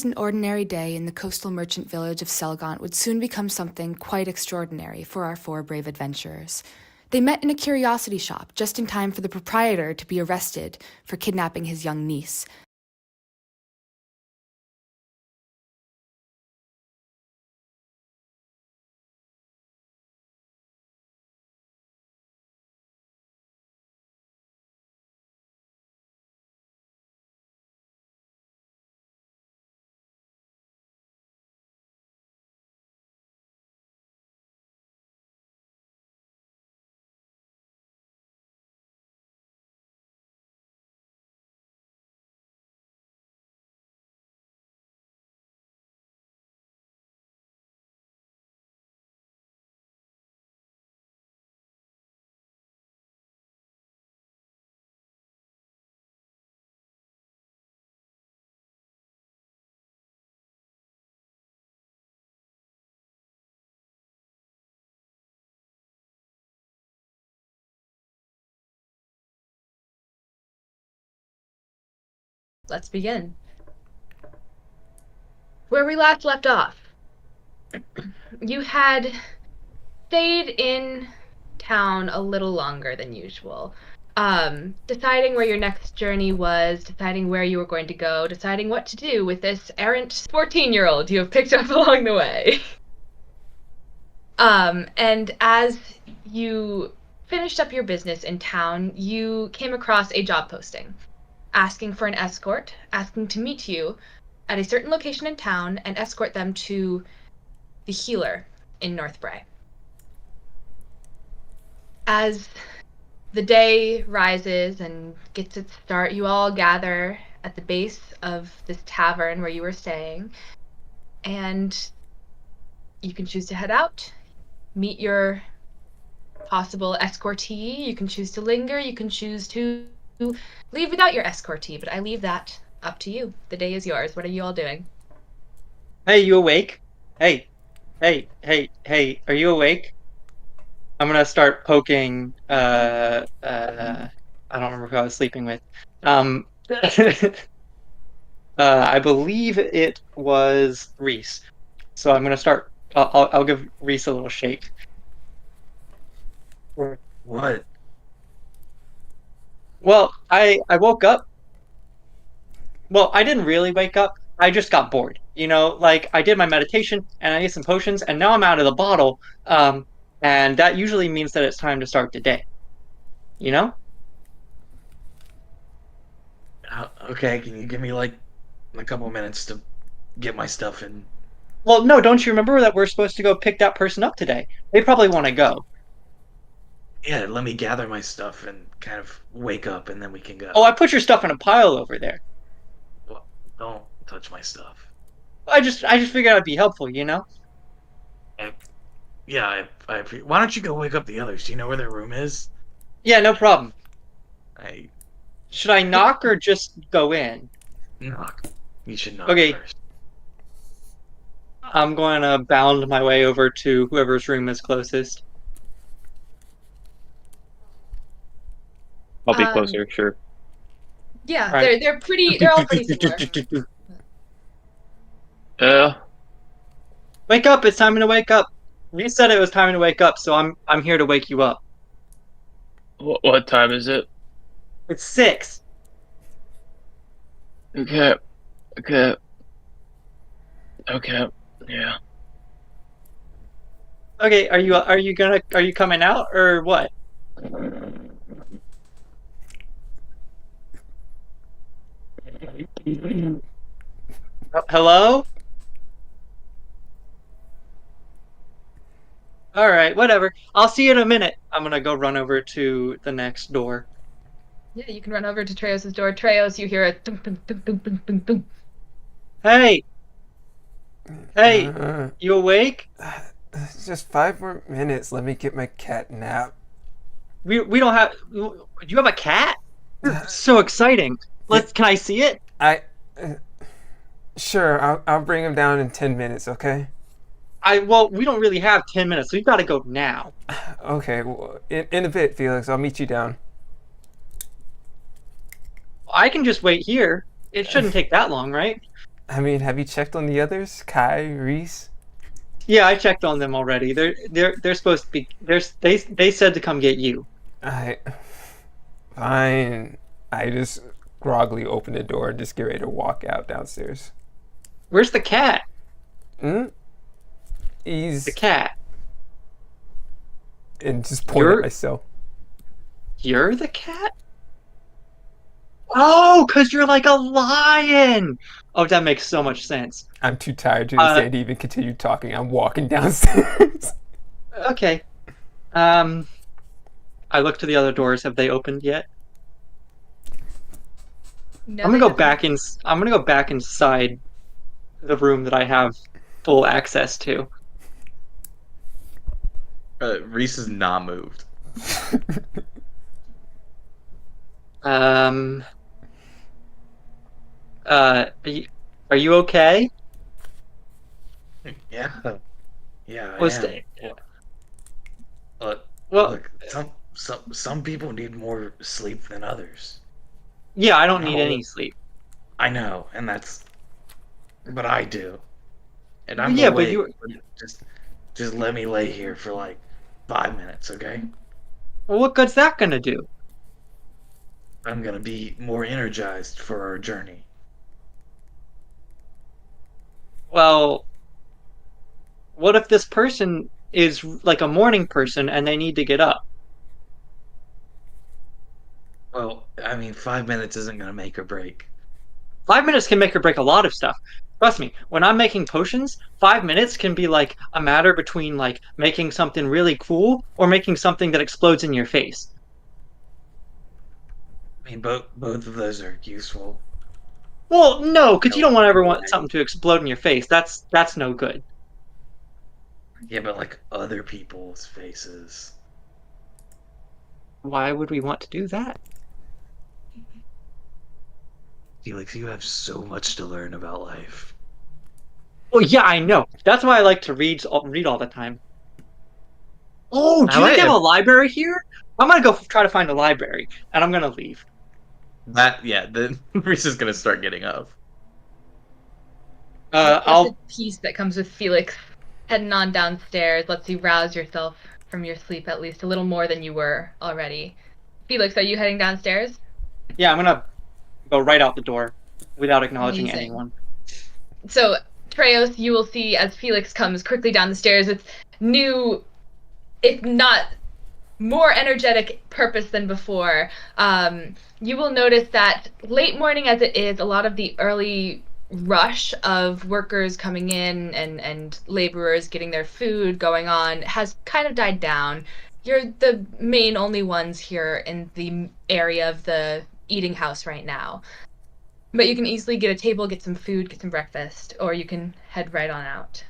An ordinary day in the coastal merchant village of Selgant would soon become something quite extraordinary for our four brave adventurers. They met in a curiosity shop just in time for the proprietor to be arrested for kidnapping his young niece. Let's begin. Where we last left off, you had stayed in town a little longer than usual. Deciding where your next journey was, deciding where you were going to go, deciding what to do with this errant 14-year-old you have picked up along the way. And as you finished up your business in town, you came across a job posting asking for an escort, asking to meet you at a certain location in town and escort them to the healer in North Bray. As the day rises and gets its start, you all gather at the base of this tavern where you were staying, and you can choose to head out, meet your possible escortee. You can choose to linger. You can choose to leave without your escortee, but I leave that up to you. The day is yours. What are you all doing? Hey, you awake? Hey, hey, are you awake? I'm gonna start poking, I don't remember who I was sleeping with. I believe it was Reese. So I'm gonna start, I'll give Reese a little shake. What? Well, I woke up. Well, I didn't really wake up. I just got bored. Like I did my meditation and I ate some potions and now I'm out of the bottle. And that usually means that it's time to start the day. You know? Okay, can you give me like a couple minutes to get my stuff in? Well, no, don't you remember that we're supposed to go pick that person up today? They probably want to go. Yeah, let me gather my stuff and kind of wake up and then we can go. Oh, I put your stuff in a pile over there. Well, don't touch my stuff. I just figured I'd be helpful. I, yeah, why don't you go wake up the others? Do you know where their room is? Yeah, no problem. I Should I knock or just go in? knock. You should knock Okay, first. I'm going to bound my way over to whoever's room is closest. I'll be Um, closer, sure. yeah, All right. they're all pretty similar. Uh, Wake up! It's time to wake up. Reese said it was time to wake up, so I'm here to wake you up. what time is it? It's 6. Okay, okay, okay, yeah. Okay, are you coming out or what? Hello? All right, whatever. I'll see you in a minute. I'm gonna go run over to the next door. Yeah, you can run over to Treos' door. Treos, you hear a thump, thump, thump, thump, thump, thump, thump. Hey, hey, you awake? It's just 5 more minutes. Let me get my cat nap. We don't have. You have a cat? So exciting. Can I see it? I. Sure, I'll bring him down in 10 minutes, okay? Well, we don't really have 10 minutes. We've got to go now. Okay, well, in a bit, Felix. I'll meet you down. I can just wait here. It shouldn't take that long, right? I mean, have you checked on the others? Kai, Reese? Yeah, I checked on them already. They're supposed to be. They said to come get you. I. Fine. I just groggily open the door and just get ready to walk out downstairs. Where's the cat? Hmm? The He's. cat. And just point at You're myself. you're the cat? Oh, because you're like a lion. Oh, that makes so much sense. I'm too tired to Uh, say to even continue talking. I'm walking downstairs. Okay. Um, I look to the other doors. Have they opened yet? No, I'm they gonna go haven't. back in. I'm gonna go back inside the room that I have full access to. Reese is not moved. Um. Are you okay? Yeah, yeah, I Was am. the, Look, well, look. Some people need more sleep than others. yeah. I don't need No. any sleep. I know, and that's, but I do, and Well, I'm yeah, but awake. you. Just let me lay here for like 5 minutes, okay? Well, what good's that gonna do? I'm gonna be more energized for our journey. Well, what if this person is like a morning person and they need to get up? Well, I mean, 5 minutes isn't gonna make or break. 5 minutes can make or break a lot of stuff. Trust me, when I'm making potions, 5 minutes can be like a matter between like making something really cool or making something that explodes in your face. I mean, both of those are useful. Well, no, because you don't want ever want Right. something to explode in your face. That's no good. Yeah, but like other people's faces. Why would we want to do that? Felix, you have so much to learn about life. Well, yeah, I know. That's why I like to read all the time. Oh, do you think they have a library here? I'm gonna go try to find a library, and I'm gonna leave. Then Reese is gonna start getting up. That's I'll the piece that comes with Felix heading on downstairs. Lets you rouse yourself from your sleep at least a little more than you were already. Felix, are you heading downstairs? yeah, I'm gonna go right out the door without acknowledging Amazing. anyone. So, Treos, you will see as Felix comes quickly down the stairs with new, if not more energetic purpose than before. You will notice that late morning as it is, a lot of the early rush of workers coming in and laborers getting their food going on has kind of died down. You're the main only ones here in the area of the eating house right now. But you can easily get a table, get some food, get some breakfast, or you can head right on out.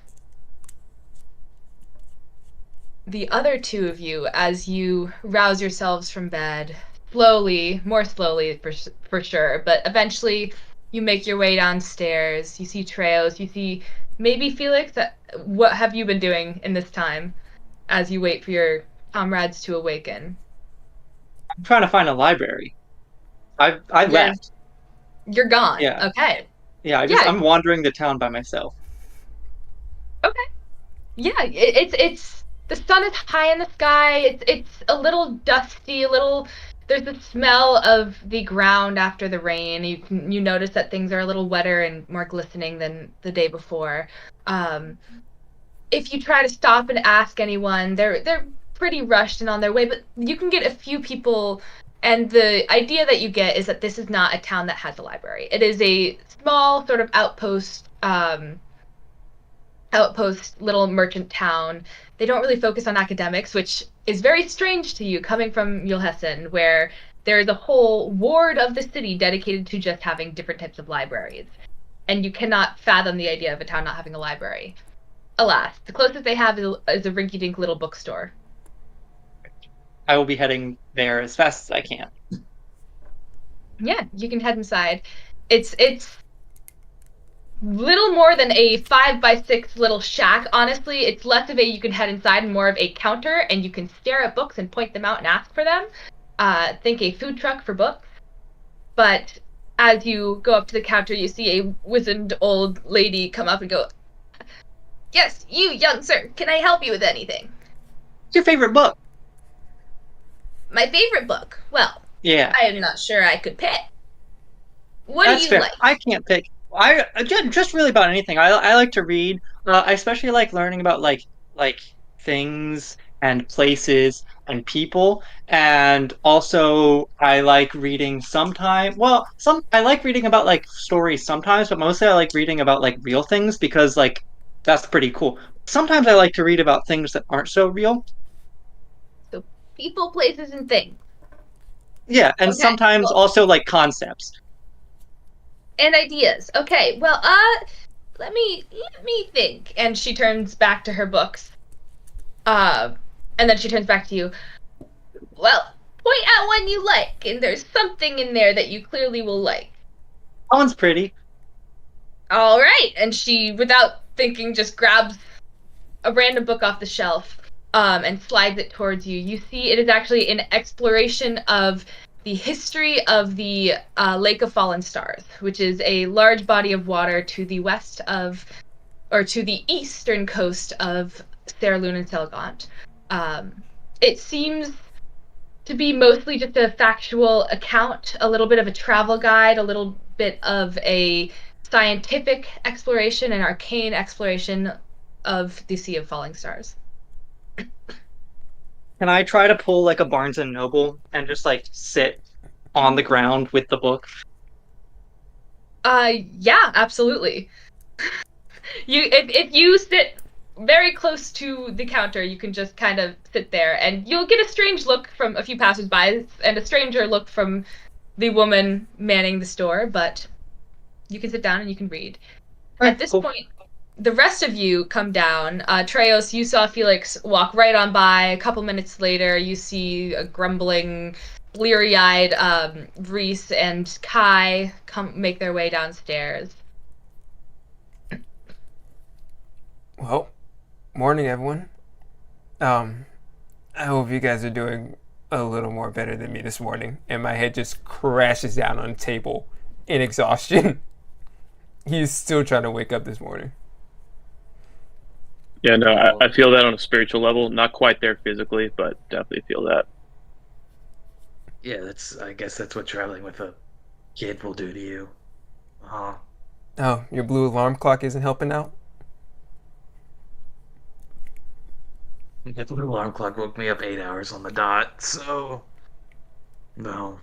The other two of you, as you rouse yourselves from bed, slowly, more slowly for sure, but eventually you make your way downstairs. You see Treos, you see maybe Felix. What have you been doing in this time as you wait for your comrades to awaken? I'm trying to find a library. I left. You're gone. Yeah. Okay. Yeah, Yeah. I'm wandering the town by myself. Okay. Yeah, it's the sun is high in the sky. It's a little dusty, a little. There's the smell of the ground after the rain. You notice that things are a little wetter and more glistening than the day before. If you try to stop and ask anyone, they're pretty rushed and on their way. But you can get a few people, and the idea that you get is that this is not a town that has a library. It is a small sort of outpost little merchant town. They don't really focus on academics, which is very strange to you coming from Mulhessen, where there's a whole ward of the city dedicated to just having different types of libraries. And you cannot fathom the idea of a town not having a library. Alas, the closest they have is a rinky-dink little bookstore. I will be heading there as fast as I can. Yeah, you can head inside. It's little more than a 5x6 little shack. Honestly, it's less of a you can head inside and more of a counter, and you can stare at books and point them out and ask for them. Think a food truck for books. But as you go up to the counter, you see a wizened old lady come up and go, "Yes, you, young sir, can I help you with anything?" What's your favorite book? My favorite book? Well, Yeah, I am not sure I could pick. What that's do you fair. like? I can't pick. I just really about anything. I like to read. I especially like learning about like things and places and people. And also I like reading sometimes. Well, some I like reading about like stories sometimes, but mostly I like reading about like real things because like that's pretty cool. Sometimes I like to read about things that aren't so real. So, people, places, and things. Yeah, and Okay, sometimes cool. also like concepts. And ideas. Okay, well, let me think. And she turns back to her books. Uh, and then she turns back to you. Well, point out one you like, and there's something in there that you clearly will like. That one's pretty. All right, and she, without thinking, just grabs a random book off the shelf, and slides it towards you. You see, it is actually an exploration of the history of the Lake of Fallen Stars, which is a large body of water to the west of, or to the eastern coast of Seraloon and Selgaunt. It seems to be mostly just a factual account, a little bit of a travel guide, a little bit of a scientific exploration, an arcane exploration of the Sea of Falling Stars. Can I try to pull like a Barnes and Noble and just like sit on the ground with the book? Yeah, absolutely. If you sit very close to the counter, you can just kind of sit there, and you'll get a strange look from a few passersby and a stranger look from the woman manning the store, but you can sit down and you can read. At this Cool. point, the rest of you come down. Treos, you saw Felix walk right on by. A couple minutes later, you see a grumbling, bleary-eyed Reese and Kai come make their way downstairs. Well, morning, everyone. I hope you guys are doing a little more better than me this morning. And my head just crashes down on the table in exhaustion. He's still trying to wake up this morning. Yeah, no, I feel that on a spiritual level. Not quite there physically, but definitely feel that. Yeah, I guess that's what traveling with a kid will do to you. Huh. Oh, your blue alarm clock isn't helping out? The little alarm clock woke me up 8 hours on the dot, so no.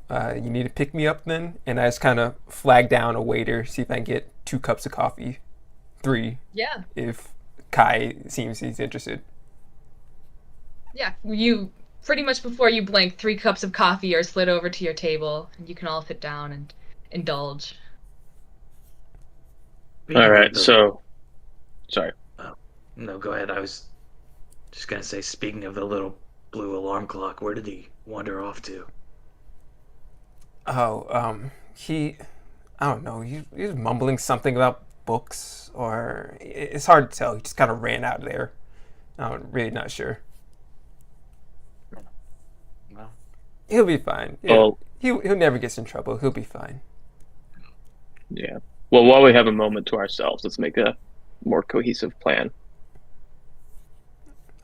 Uh, you need to pick me up then? And I just kind of flag down a waiter, see if I can get 2 cups of coffee. 3, Yeah. if Kai seems he's interested. Yeah, you pretty much before you blink, 3 cups of coffee are slid over to your table, and you can all sit down and indulge. All right, so sorry. No, go ahead. I was just gonna say, speaking of the little blue alarm clock, where did he wander off to? Oh, I don't know, he was mumbling something about books, or it's hard to tell. He just kind of ran out of there. I'm really not sure. Well, He'll be fine. Well, He'll never get in trouble. He'll be fine. yeah. Well, while we have a moment to ourselves, let's make a more cohesive plan.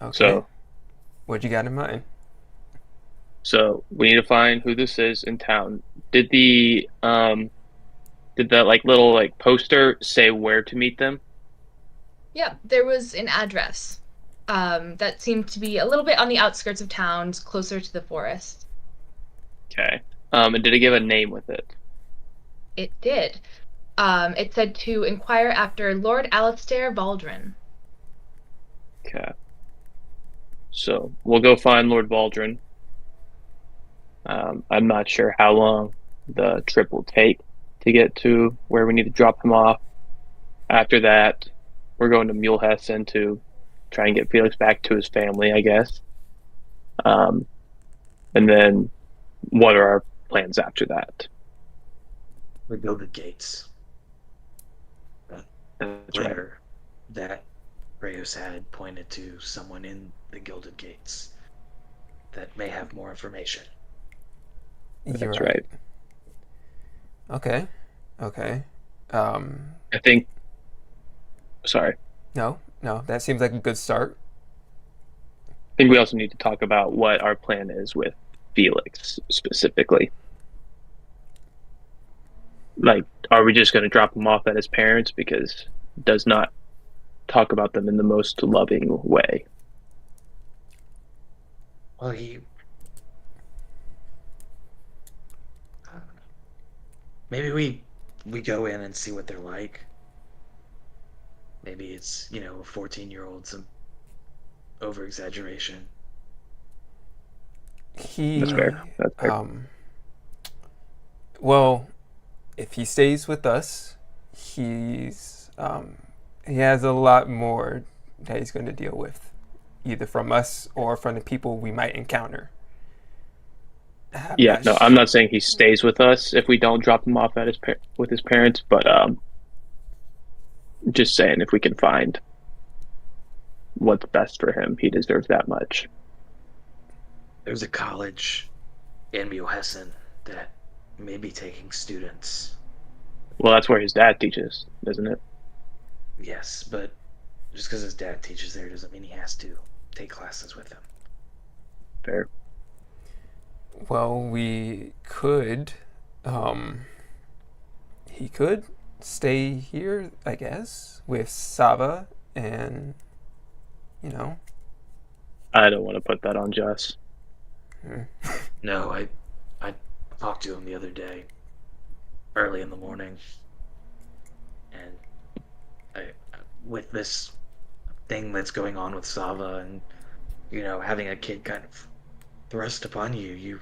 Okay. So, What you got in mind? so we need to find who this is in town. Did that like little like poster say where to meet them? Yeah, there was an address that seemed to be a little bit on the outskirts of towns, closer to the forest. Okay. And did it give a name with it? It did. It said to inquire after Lord Alistair Valdrin. Okay. So we'll go find Lord Valdrin. I'm not sure how long the trip will take to get to where we need to drop him off. After that, we're going to Mulehessen to try and get Felix back to his family, I guess. And then what are our plans after that? the Gilded Gates. That's right. Letter that Reyes had pointed to someone in the Gilded Gates that may have more information. You're That's right. Okay. Okay. Um, I think. Sorry. no, no, that seems like a good start. I think we also need to talk about what our plan is with Felix specifically. Like, are we just going to drop him off at his parents because he does not talk about them in the most loving way? Well, he. I don't know. Maybe we go in and see what they're like. Maybe it's a 14-year-old, some over exaggeration. That's He, fair. That's fair. well, if he stays with us, he has a lot more that he's going to deal with, either from us or from the people we might encounter. I'm Yeah, not no, I'm not saying he stays with us if we don't drop him off at with his parents, but just saying if we can find what's best for him, he deserves that much. There's a college in Hessen that may be taking students. Well, that's where his dad teaches, isn't it? Yes, but just because his dad teaches there doesn't mean he has to take classes with him. Fair. Well, we could. He could stay here, I guess, with Savva and, you know. I don't want to put that on Jess. No, I talked to him the other day, early in the morning, and with this thing that's going on with Savva and having a kid kind of thrust upon you, you're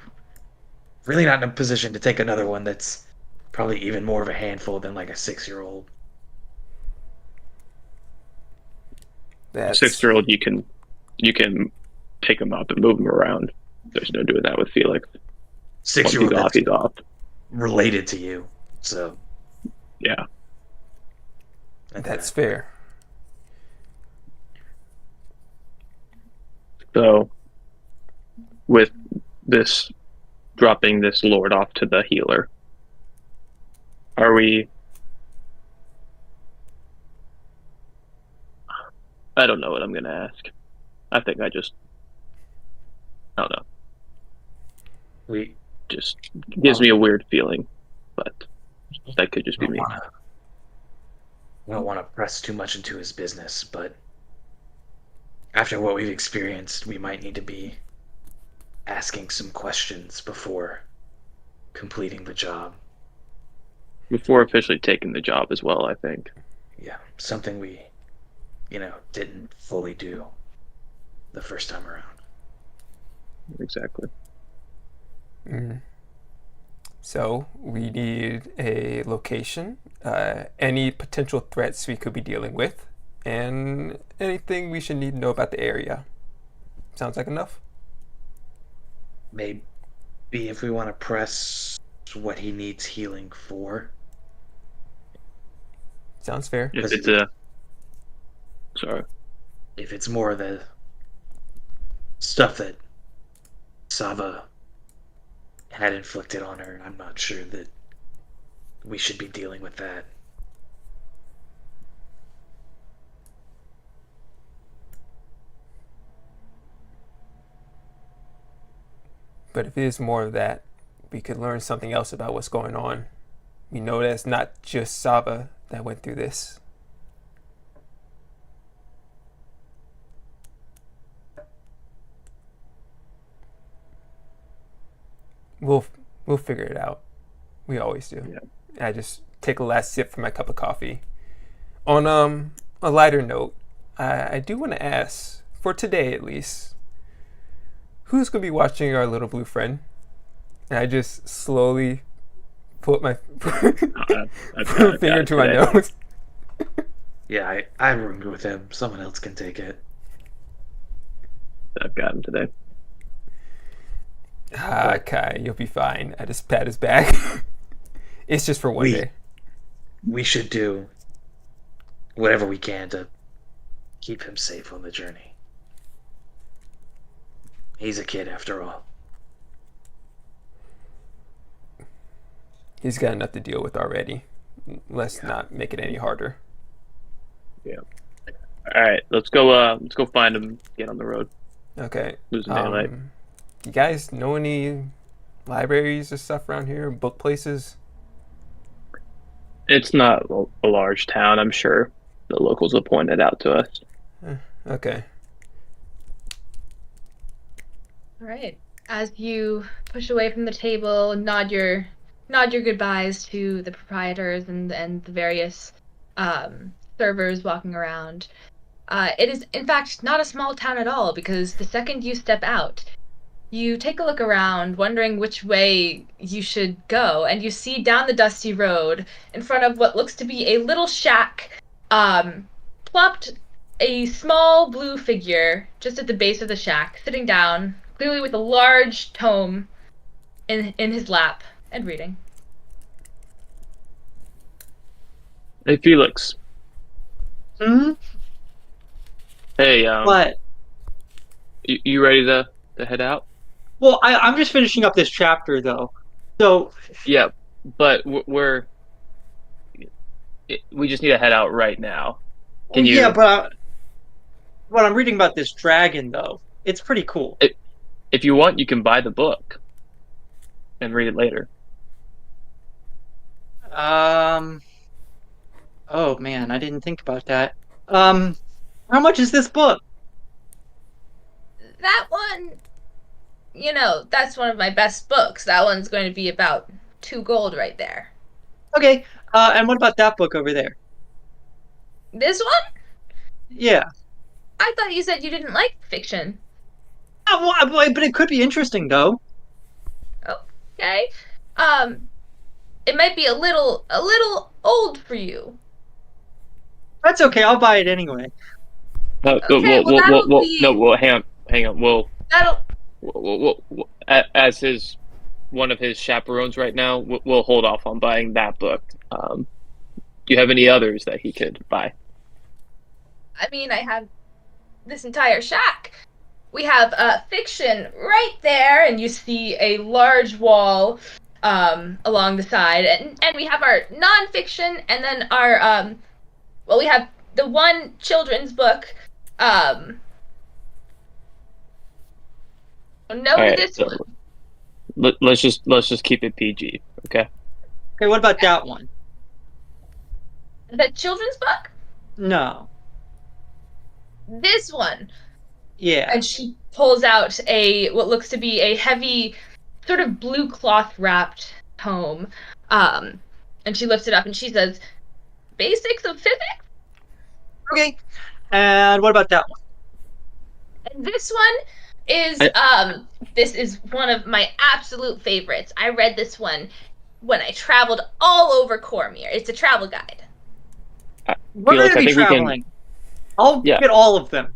really not in a position to take another one that's probably even more of a handful than like a 6-year-old. A That's 6-year-old, you can pick him up and move him around. There's no doing that with Felix. Once he's 6-year-old off, that's he's off. related to you, so Yeah. that's fair. So, with this dropping this lord off to the healer, are we? I don't know what I'm going to ask. I think I don't know. we Just gives me a weird feeling, but that could just be don't me. want to we don't want to press too much into his business, but after what we've experienced, we might need to be asking some questions before completing the job. Before officially taking the job as well, I think. Yeah, something we, didn't fully do the first time around. Exactly. Mm. So we need a location, any potential threats we could be dealing with, and anything we should need to know about the area. Sounds like enough? Maybe if we want to press what he needs healing for. Sounds fair. If it's sorry. If it's more of the stuff that Savva had inflicted on her, I'm not sure that we should be dealing with that. But if it is more of that, we could learn something else about what's going on. We know that it's not just Savva that went through this. We'll figure it out. We always do. Yeah. I just take a last sip from my cup of coffee. On a lighter note, I do want to ask, for today at least, who's going to be watching our little blue friend? And I just slowly put my finger to my nose. Yeah, I roomed with him. Someone else can take it. I've got him today. Kai, you'll be fine. I just pat his back. It's just for one day. We should do whatever we can to keep him safe on the journey. He's a kid after all. He's got enough to deal with already. Let's not make it any harder. Yeah. All right, let's go. Let's go find him. Get on the road. Okay. Losing daylight. You guys know any libraries or stuff around here? Book places? It's not a large town. I'm sure the locals will point it out to us. Okay. All right. As you push away from the table and nod your goodbyes to the proprietors and the various servers walking around, it is in fact not a small town at all, because the second you step out, you take a look around, wondering which way you should go, and you see down the dusty road, in front of what looks to be a little shack, plopped a small blue figure just at the base of the shack, sitting down, clearly with a large tome in his lap, and reading. Hey, Felix. Hmm? Hey, What? you ready to head out? Well, I'm just finishing up this chapter, though. So, Yeah, but we just need to head out right now. Can you? yeah, but I'm reading about this dragon, though. It's pretty cool. If you want, you can buy the book and read it later. Oh man, I didn't think about that. How much is this book? That one, that's one of my best books. That one's going to be about 2 gold right there. Okay. And what about that book over there? This one? Yeah. I thought you said you didn't like fiction. But it could be interesting, though. Okay. It might be a little old for you. That's okay. I'll buy it anyway. Okay, Hang on. That'll As one of his chaperones right now, we'll hold off on buying that book. Do you have any others that he could buy? I mean, I have this entire shack. We have fiction right there, and you see a large wall along the side, and we have our nonfiction, and then our we have the one children's book. No to this one. Let's just keep it PG, okay? Okay, what about that one? The children's book? No. This one. Yeah. And she pulls out what looks to be a heavy, sort of blue cloth wrapped tome. And she lifts it up and she says, "Basics of Physics?" Okay. And what about that one? And this one is this is one of my absolute favorites. I read this one when I traveled all over Cormier. It's a travel guide. We're Felix, going to be I think we can- traveling. I'll get all of them.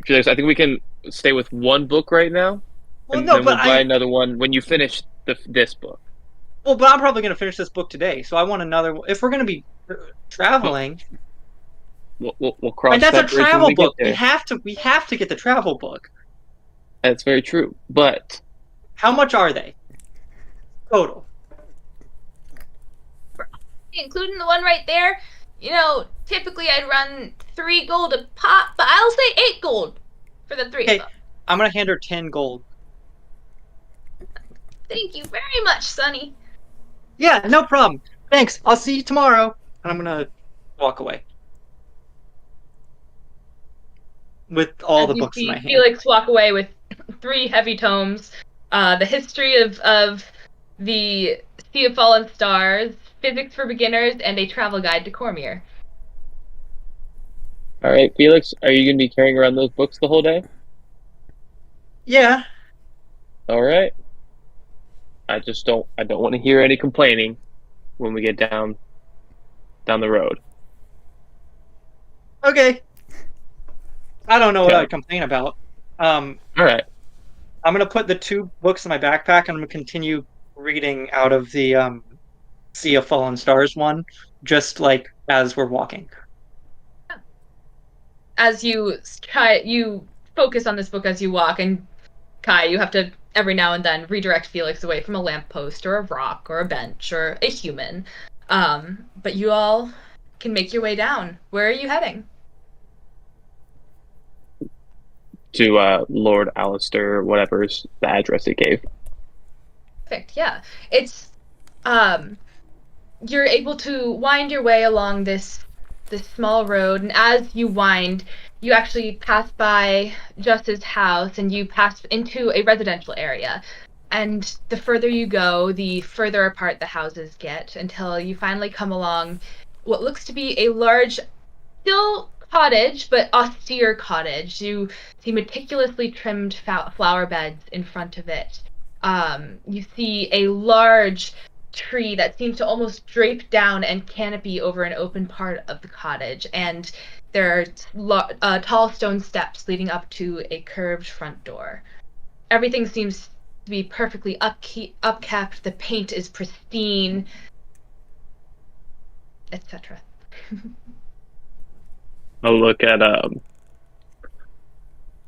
Felix, I think we can stay with one book right now, Well, and no, then we'll but buy another one when you finish this book. Well, but I'm probably going to finish this book today, so I want another. If we're going to be traveling, We'll cross and that's a that bridge when travel we get book. there. We have to get the travel book. That's very true. But How much are they total? Including the one right there, typically I'd run 3 gold a pop, but I'll say 8 gold for the 3 of them. I'm going to hand her 10 gold. Thank you very much, Sonny. Yeah, no problem. Thanks. I'll see you tomorrow. And I'm going to walk away with all the books in my hand. Felix walk away with 3 heavy tomes. The history of the Sea of Fallen Stars, Physics for Beginners, and a travel guide to Cormier. all right, Felix, are you going to be carrying around those books the whole day? Yeah. All right. I don't want to hear any complaining when we get down the road. Okay. I don't know what Okay. I'd complain about. All right. I'm going to put the 2 books in my backpack, and I'm going to continue reading out of the Sea of Fallen Stars one, just like as we're walking. As you focus on this book as you walk, and Kai, you have to every now and then redirect Felix away from a lamppost or a rock or a bench or a human. But you all can make your way down. Where are you heading? To Lord Alistair, whatever's the address he gave. Perfect. Yeah, it's you're able to wind your way along this small road, and as you wind, you actually pass by Just's house, and you pass into a residential area. And the further you go, the further apart the houses get, until you finally come along what looks to be a large, still cottage, but austere cottage. You see meticulously trimmed flower beds in front of it. You see a large tree that seems to almost drape down and canopy over an open part of the cottage, and there are tall stone steps leading up to a curved front door. Everything seems to be perfectly upkept. The paint is pristine, etc. I'll look at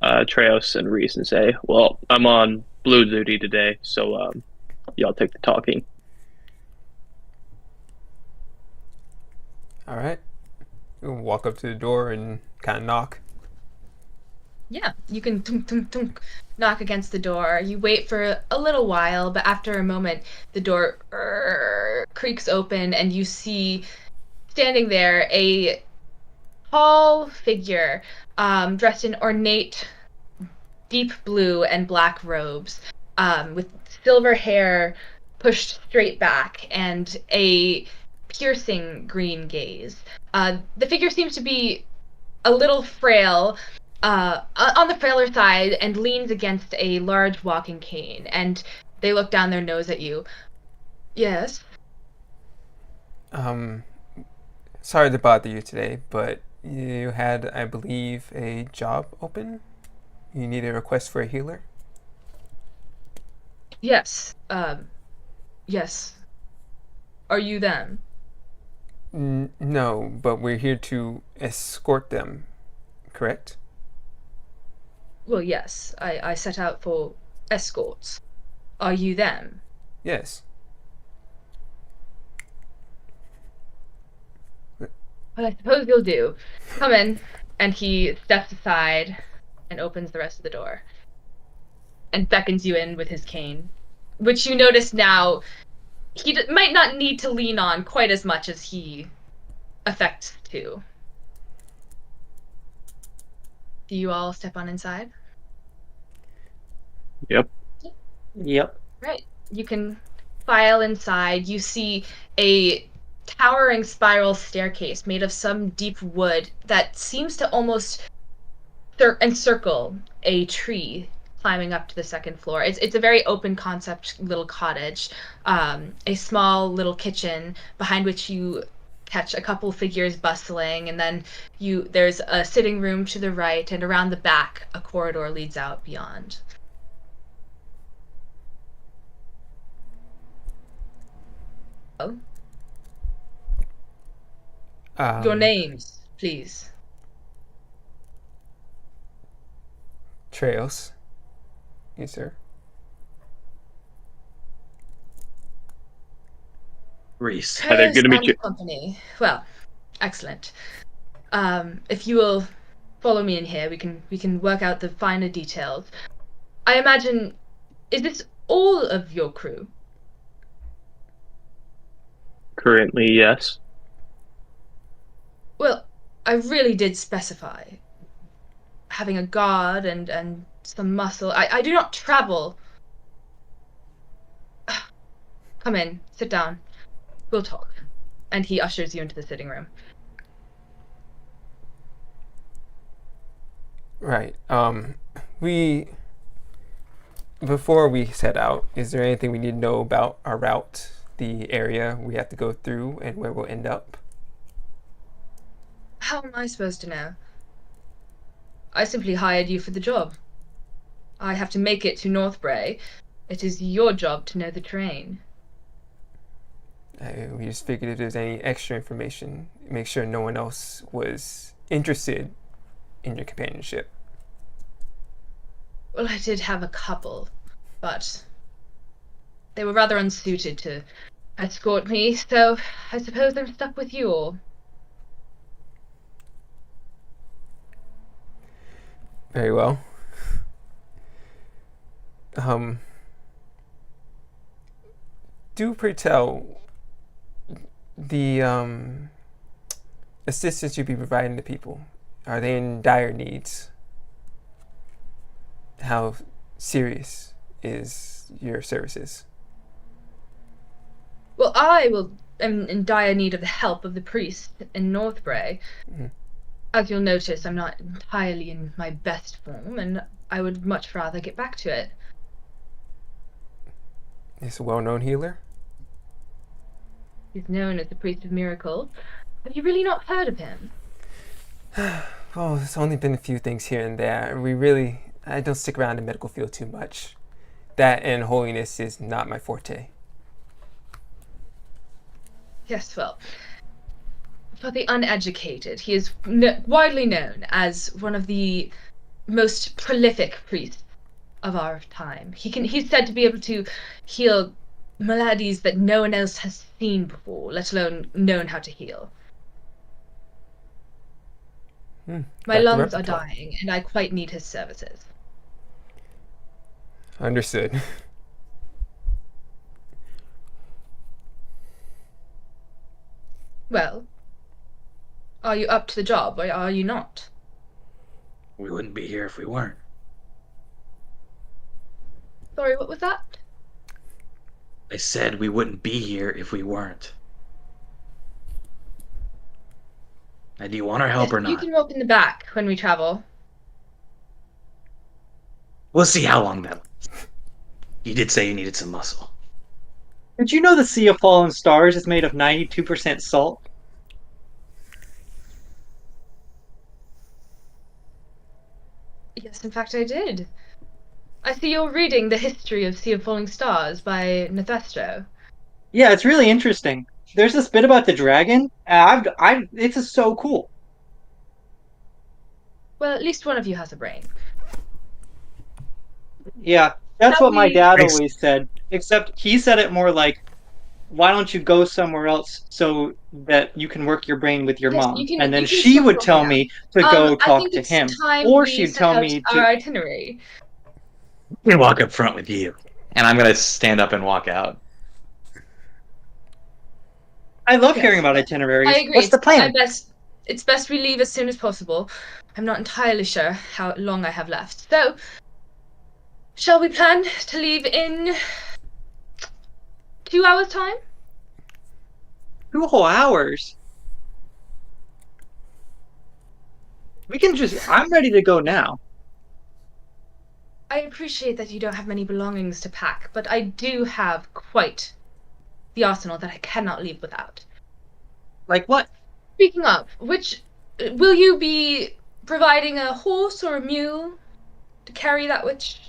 Treos and Reese and say, "Well, I'm on blue duty today, so y'all take the talking." All right. We'll walk up to the door and kind of knock. Yeah, you can tunk, tunk, tunk, knock against the door. You wait for a little while, but after a moment, the door creaks open, and you see standing there a tall figure dressed in ornate deep blue and black robes, with silver hair pushed straight back and a piercing green gaze. The figure seems to be a little frail, on the frailer side, and leans against a large walking cane, and they look down their nose at you. Yes? Sorry to bother you today, but you had, I believe, a job open? You need a request for a healer? Yes. Yes. Are you them? No, but we're here to escort them, correct? Well, yes. I set out for escorts. Are you them? Yes. Well, I suppose you'll do. Come in. And he steps aside and opens the rest of the door. And beckons you in with his cane. Which you notice now, he might not need to lean on quite as much as he affects to. Do you all step on inside? Yep. Yep. Right. You can file inside. You see a towering spiral staircase made of some deep wood that seems to almost encircle a tree climbing up to the second floor. It's a very open concept little cottage. A small little kitchen behind which you catch a couple figures bustling, and then there's a sitting room to the right, and around the back a corridor leads out beyond. Oh. Your names, please. Treos. Yes, sir. Reese. Hi there, good to meet you. Company. Well, excellent. If you will follow me in here, we can work out the finer details. I imagine, is this all of your crew? Currently, yes. Well, I really did specify. Having a guard and some muscle. I do not travel. Come in, sit down. We'll talk. And he ushers you into the sitting room. Right. Before we set out, is there anything we need to know about our route, the area we have to go through, and where we'll end up? How am I supposed to know? I simply hired you for the job. I have to make it to Northbray. It is your job to know the terrain. We just figured if there's any extra information, make sure no one else was interested in your companionship. Well, I did have a couple. but they were rather unsuited to escort me, so I suppose I'm stuck with you all. Very well. Do pray tell the assistance you'll be providing to people. Are they in dire needs? How serious is your services? Well, am in dire need of the help of the priest in Northbray. Mhm. As you'll notice, I'm not entirely in my best form, and I would much rather get back to it. He's a well-known healer. He's known as the Priest of Miracles. Have you really not heard of him? Oh, there's only been a few things here and there. I don't stick around the medical field too much. That and holiness is not my forte. Yes, well, for the uneducated, he is widely known as one of the most prolific priests of our time. He's said to be able to heal maladies that no one else has seen before, let alone known how to heal. My Quite the lungs are repertoire. dying, and I quite need his services. Understood. Well, are you up to the job, or are you not? We wouldn't be here if we weren't. Sorry, what was that? I said we wouldn't be here if we weren't. Now, do you want our help or You not? can walk in the back when we travel. We'll see how long that lasts. You did say you needed some muscle. Did you know the Sea of Fallen Stars is made of 92% salt? Yes, in fact, I did. I see you're reading The History of Sea of Falling Stars by Nephestro. Yeah, it's really interesting. There's this bit about the dragon. It's just so cool. Well, at least one of you has a brain. Yeah, that's Shall what my we- dad Thanks. always said. Except he said it more like, "Why don't you go somewhere else so that you can work your brain with your Yes, mom?" you can- And then you can she still would walk tell now. me to go I talk think to it's him, time or we she'd set tell out me our to. itinerary. We walk up front with you. And I'm gonna stand up and walk out. I love Yes, hearing about I itineraries. agree. What's the plan? It's best we leave as soon as possible. I'm not entirely sure how long I have left. So, shall we plan to leave in 2 hours' time? 2 whole hours. I'm ready to go now. I appreciate that you don't have many belongings to pack, but I do have quite the arsenal that I cannot leave without. Like what? Speaking of, will you be providing a horse or a mule to carry that which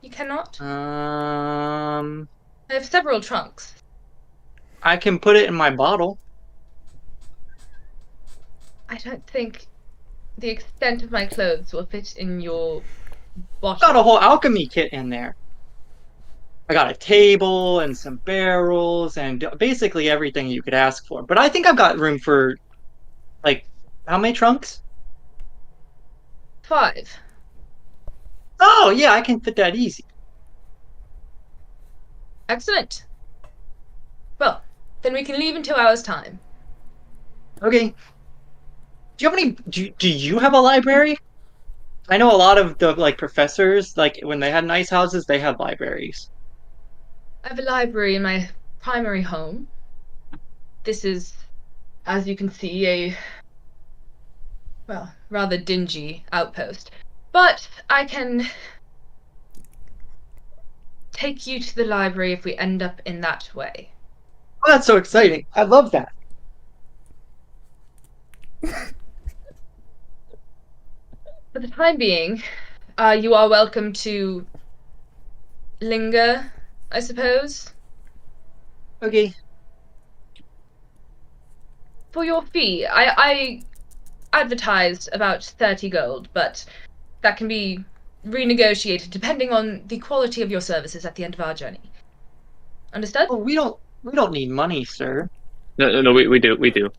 you cannot? I I have several trunks. can put it in my bottle. I don't think the extent of my clothes will fit in your Got a bottle. whole alchemy kit in there. I got a table and some barrels and basically everything you could ask for. But I think I've got room for, like, how many trunks? 5. Oh, yeah, I can fit that easy. Excellent. Well, then we can leave in 2 hours' time. Okay. Do you have a library? I know a lot of the, like, professors, like, when they had nice houses, they had libraries. I have a library in my primary home. This is, as you can see, a, well, rather dingy outpost. But I can take you to the library if we end up in that way. Oh, that's so exciting. I love that. For the time being, you are welcome to linger, I suppose. Okay. For your fee, I advertised about 30 gold, but that can be renegotiated depending on the quality of your services at the end of our journey. Understood? Oh, we don't need money, sir. No, we do.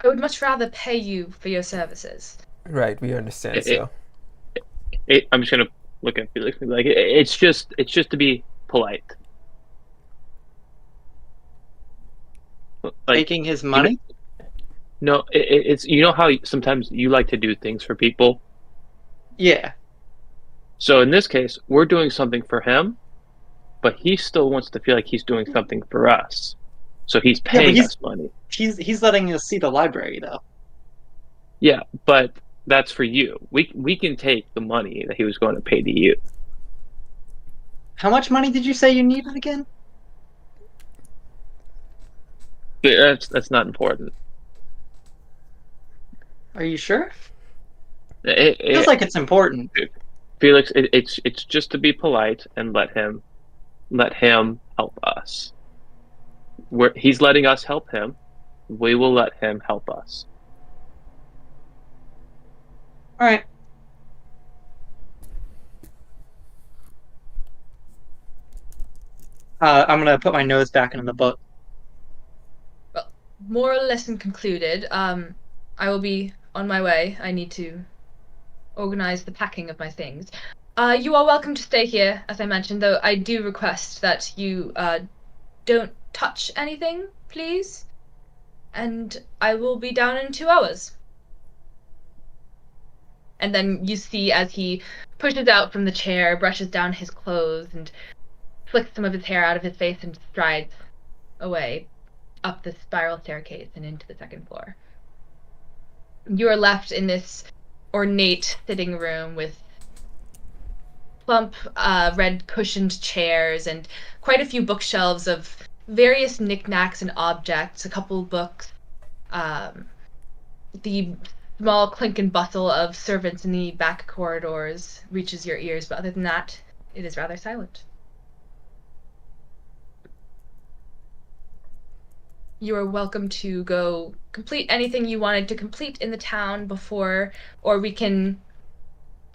I would much rather pay you for your services. Right, we understand. It, So I'm just gonna look at Felix and be like, it's just to be polite. Like, Taking his money? no, it's how sometimes you like to do things for people. Yeah. So in this case, we're doing something for him, but he still wants to feel like he's doing something for us. So he's paying us money. He's letting us see the library though. Yeah, but that's for you. We can take the money that he was going to pay to you. How much money did you say you needed again? That's not important. Are you sure? It Feels like it's important. Felix, it's just to be polite and let him help us. He's letting us help him. We will let him help us. All right. I'm gonna put my nose back into the book. Well, moral lesson concluded. I will be on my way. I need to organize the packing of my things. You are welcome to stay here, as I mentioned, though I do request that you don't touch anything, please. And I will be down in 2 hours. And then you see as he pushes out from the chair, brushes down his clothes, and flicks some of his hair out of his face and strides away up the spiral staircase and into the 2nd floor. You are left in this ornate sitting room with plump, red cushioned chairs and quite a few bookshelves of various knickknacks and objects, a couple books, the small clink and bustle of servants in the back corridors reaches your ears, but other than that, it is rather silent. You are welcome to go complete anything you wanted to complete in the town before, or we can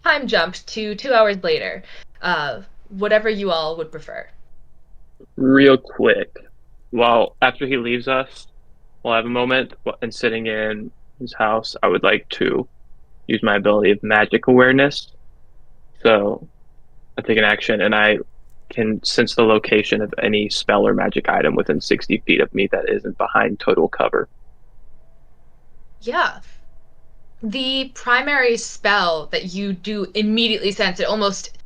time jump to 2 hours later. Whatever you all would prefer. Real quick, after he leaves us, we'll have a moment and sitting in his house, I would like to use my ability of magic awareness. So I take an action and I can sense the location of any spell or magic item within 60 feet of me that isn't behind total cover. Yeah. The primary spell that you do immediately sense, it almost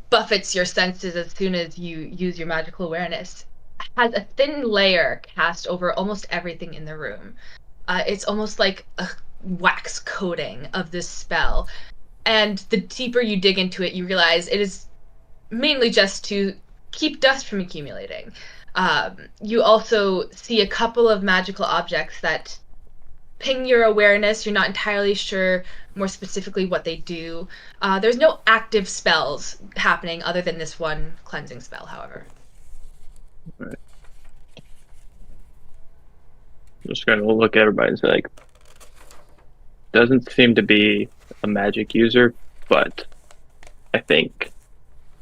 buffets your senses as soon as you use your magical awareness, has a thin layer cast over almost everything in the room. It's almost like a wax coating of this spell. And the deeper you dig into it, you realize it is mainly just to keep dust from accumulating. You also see a couple of magical objects that ping your awareness. You're not entirely sure more specifically what they do. There's no active spells happening other than this one cleansing spell, however. Right. I'm just going to look at everybody and say, like, doesn't seem to be a magic user, but I think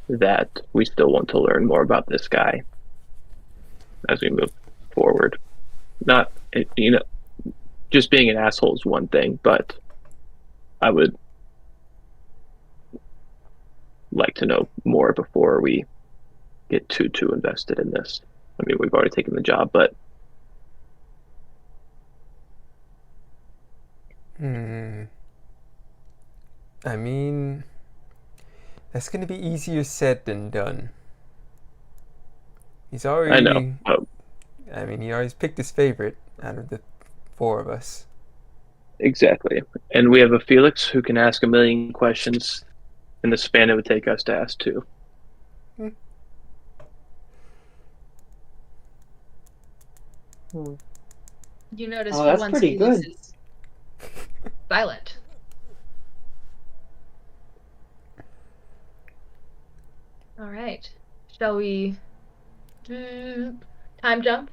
that we still want to learn more about this guy as we move forward. Not, just being an asshole is one thing, but I would like to know more before we get too invested in this. I mean, we've already taken the job, but I mean, that's going to be easier said than done. He's already. I know. I mean, he always picked his favorite out of the 4 of us. Exactly. And we have a Felix who can ask a million questions in the span it would take us to ask 2. You notice Oh, for that's once pretty Felix good. is silent. All right. Shall we do time jump?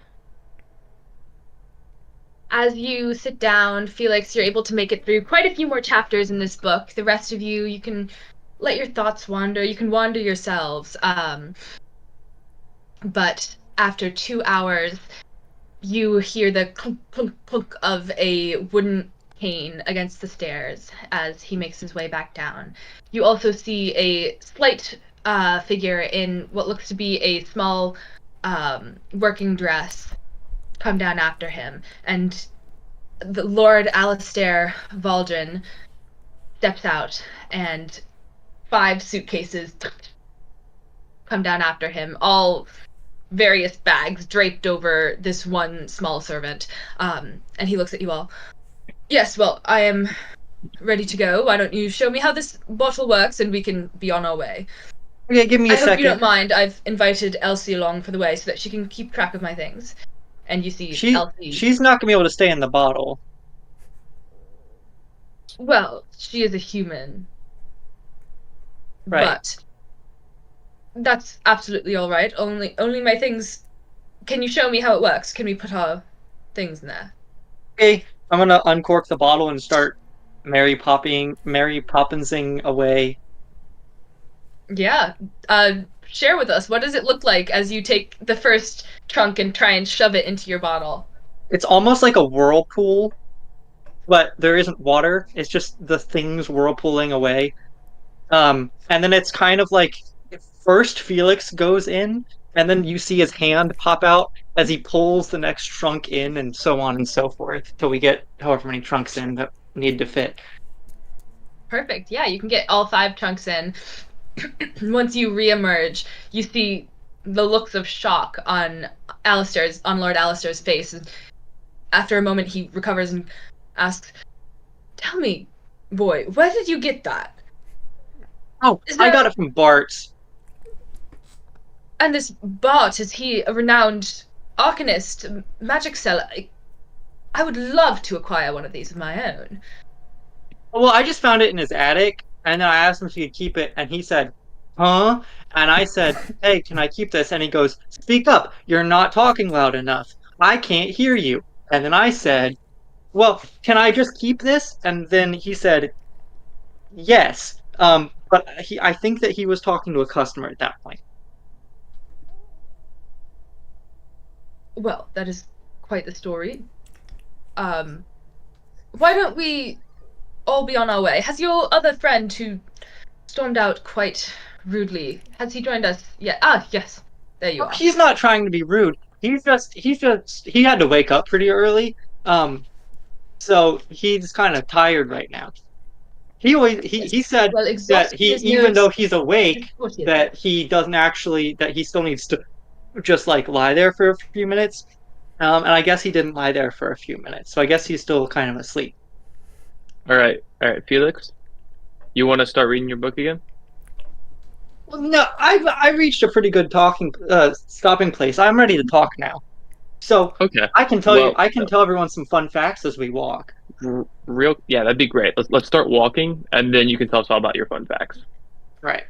As you sit down, Felix, you're able to make it through quite a few more chapters in this book. The rest of you, you can let your thoughts wander. You can wander yourselves. But after 2 hours, you hear the clunk, clunk, clunk of a wooden cane against the stairs as he makes his way back down. You also see a slight figure in what looks to be a small working dress come down after him, and the Lord Alistair Valdrin steps out, and 5 suitcases come down after him, all various bags draped over this one small servant. And he looks at you all. Yes, well, I am ready to go. Why don't you show me how this bottle works, and we can be on our way. Okay, give me a I hope second. you don't mind. I've invited Elsie along for the way so that she can keep track of my things. And you see Elsie. She's not gonna be able to stay in the bottle. Well, she is a human. Right. But that's absolutely all right. Only my things. Can you show me how it works? Can we put our things in there? Okay, I'm gonna uncork the bottle and start Mary Poppinsing away. Yeah. Share with us. What does it look like as you take the first trunk and try and shove it into your bottle? It's almost like a whirlpool, but there isn't water. It's just the things whirlpooling away. And then it's kind of like first Felix goes in, and then you see his hand pop out as he pulls the next trunk in, and so on and so forth, till we get however many trunks in that need to fit. Perfect. Yeah, you can get all 5 trunks in. Once you reemerge, you see the looks of shock on Lord Alistair's face. And after a moment, he recovers and asks, "Tell me, boy, where did you get that?" Oh, I got it from Bart's. And this Bart, is he a renowned arcanist, magic seller? I would love to acquire one of these of my own. Well, I just found it in his attic, and then I asked him if he could keep it, and he said, "Huh?" And I said, "Hey, can I keep this?" And he goes, "Speak up. You're not talking loud enough. I can't hear you." And then I said, "Well, can I just keep this?" And then he said, "Yes." But I think that he was talking to a customer at that point. Well, that is quite the story. Why don't we all be on our way? Has your other friend who stormed out quite rudely, has he joined us yet? Ah, yes. There you are. He's not trying to be rude. He had to wake up pretty early. So he's kind of tired right now. He said Well, that exhaustion is even though he's awake, important. that he doesn't actually, that he still needs to just like lie there for a few minutes. And I guess he didn't lie there for a few minutes, so I guess he's still kind of asleep. All right, Felix, you want to start reading your book again? Well, no, I reached a pretty good stopping place. I'm ready to talk now. So Okay. I can tell everyone some fun facts as we walk. Yeah, that'd be great. Let's start walking, and then you can tell us all about your fun facts. Right.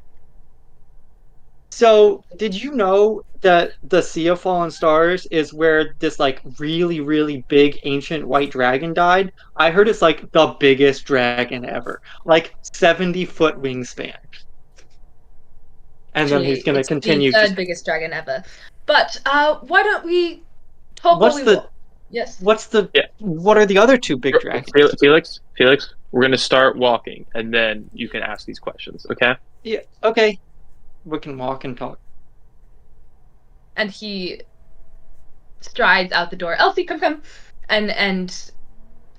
So, did you know that the Sea of Fallen Stars is where this like really, really big ancient white dragon died? I heard it's like the biggest dragon ever, like 70-foot wingspan. And then he's going to continue. The third biggest dragon ever. But why don't we talk while we walk? Yes. What are the other 2 big dragons? Felix, we're going to start walking, and then you can ask these questions, okay? Yeah, okay. We can walk and talk. And he strides out the door. Elsie, come. And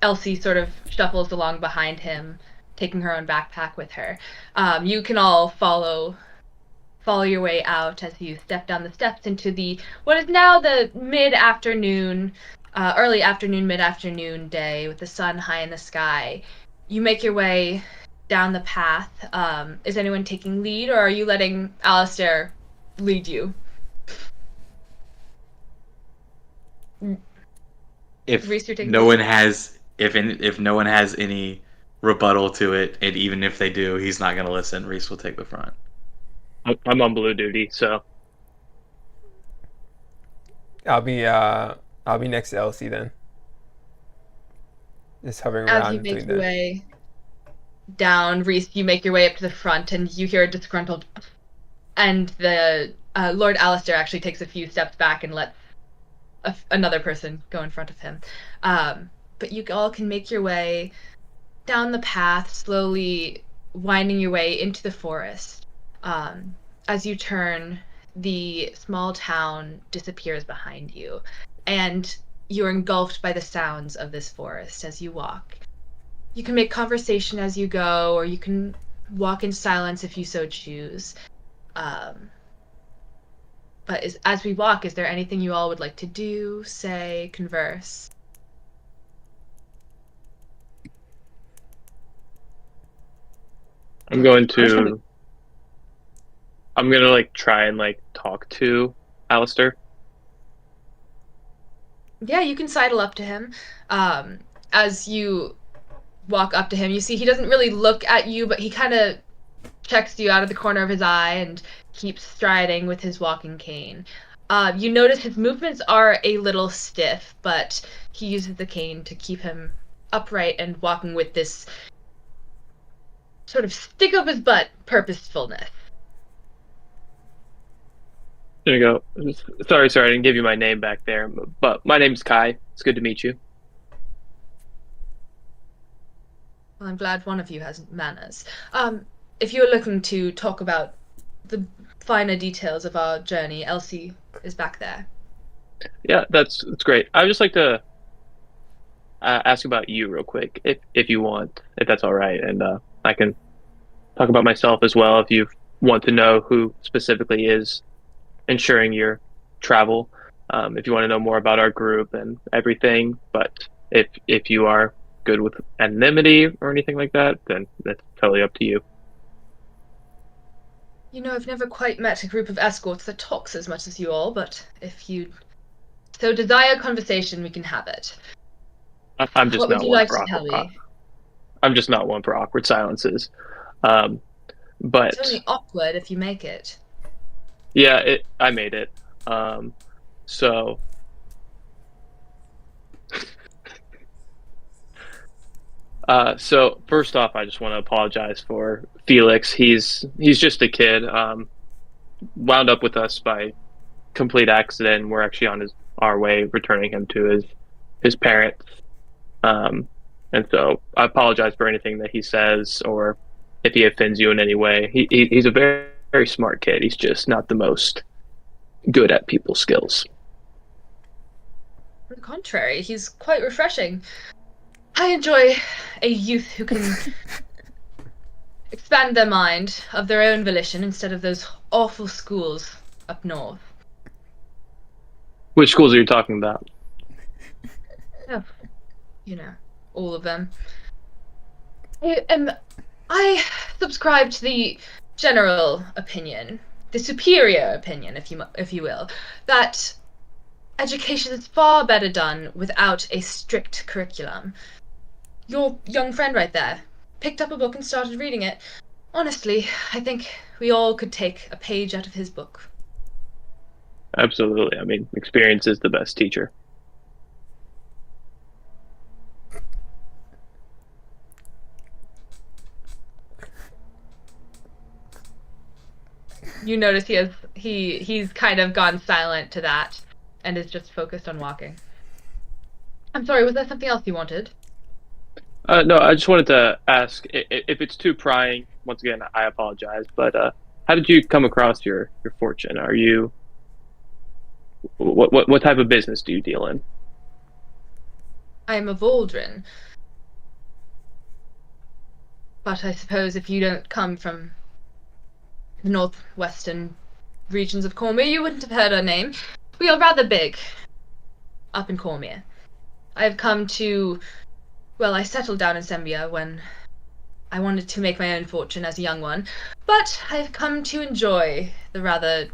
Elsie sort of shuffles along behind him, taking her own backpack with her. You can all follow your way out as you step down the steps into what is now the mid-afternoon, early afternoon, mid-afternoon day with the sun high in the sky. You make your way down the path. Is anyone taking lead, or are you letting Alistair lead you? If Reese, you're taking no lead? one has if no one has any rebuttal to it, and even if they do, he's not going to listen, Reese will take the front. I'm on blue duty, so I'll be next to Elsie then. Just hovering As around you and make doing your that. way down, Reese, you make your way up to the front, and you hear a disgruntled, and the Lord Alistair actually takes a few steps back and lets another person go in front of him. But you all can make your way down the path, slowly winding your way into the forest. As you turn, the small town disappears behind you, and you're engulfed by the sounds of this forest as you walk. You can make conversation as you go, or you can walk in silence if you so choose. But as we walk, is there anything you all would like to do, say, converse? I'm going to like try and like talk to Alistair. Yeah, you can sidle up to him. As you walk up to him, you see he doesn't really look at you, but he kind of checks you out of the corner of his eye and keeps striding with his walking cane. You notice his movements are a little stiff, but he uses the cane to keep him upright and walking with this sort of stick up his butt purposefulness. There you go. Sorry, I didn't give you my name back there, but my name's Kai. It's good to meet you. Well, I'm glad one of you has manners. If you're looking to talk about the finer details of our journey, Elsie is back there. Yeah, that's great. I would just like to ask about you real quick, if you want, if that's all right, and I can talk about myself as well if you want to know who specifically is ensuring your travel. If you want to know more about our group and everything, but if you are good with anonymity or anything like that, then that's totally up to you. You know, I've never quite met a group of escorts that talks as much as you all, but if you so desire conversation, we can have it. I'm just What would not you one like for to tell awkward. me? I'm just not one for awkward silences. But It's only awkward if you make it. yeah, I made it. So so first off, I just want to apologize for Felix. He's just a kid. Wound up with us by complete accident. We're actually on our way returning him to his parents. And so I apologize for anything that he says or if he offends you in any way. He's a very, very smart kid. He's just not the most good at people skills. On the contrary, he's quite refreshing. I enjoy a youth who can expand their mind of their own volition instead of those awful schools up north. Which schools are you talking about? Oh, you know, all of them. I subscribe to the general opinion, the superior opinion, if you will, that education is far better done without a strict curriculum. Your young friend right there picked up a book and started reading it. Honestly, I think we all could take a page out of his book. Absolutely. I mean, experience is the best teacher. You notice he's kind of gone silent to that and is just focused on walking. I'm sorry, was there something else you wanted? No, I just wanted to ask if it's too prying. Once again, I apologize. But how did you come across your fortune? Are you what type of business do you deal in? I am a Valdrin. But I suppose if you don't come from the northwestern regions of Cormier, you wouldn't have heard our name. We are rather big up in Cormier. I have come to... Well, I settled down in Sembia when I wanted to make my own fortune as a young one, but I've come to enjoy the rather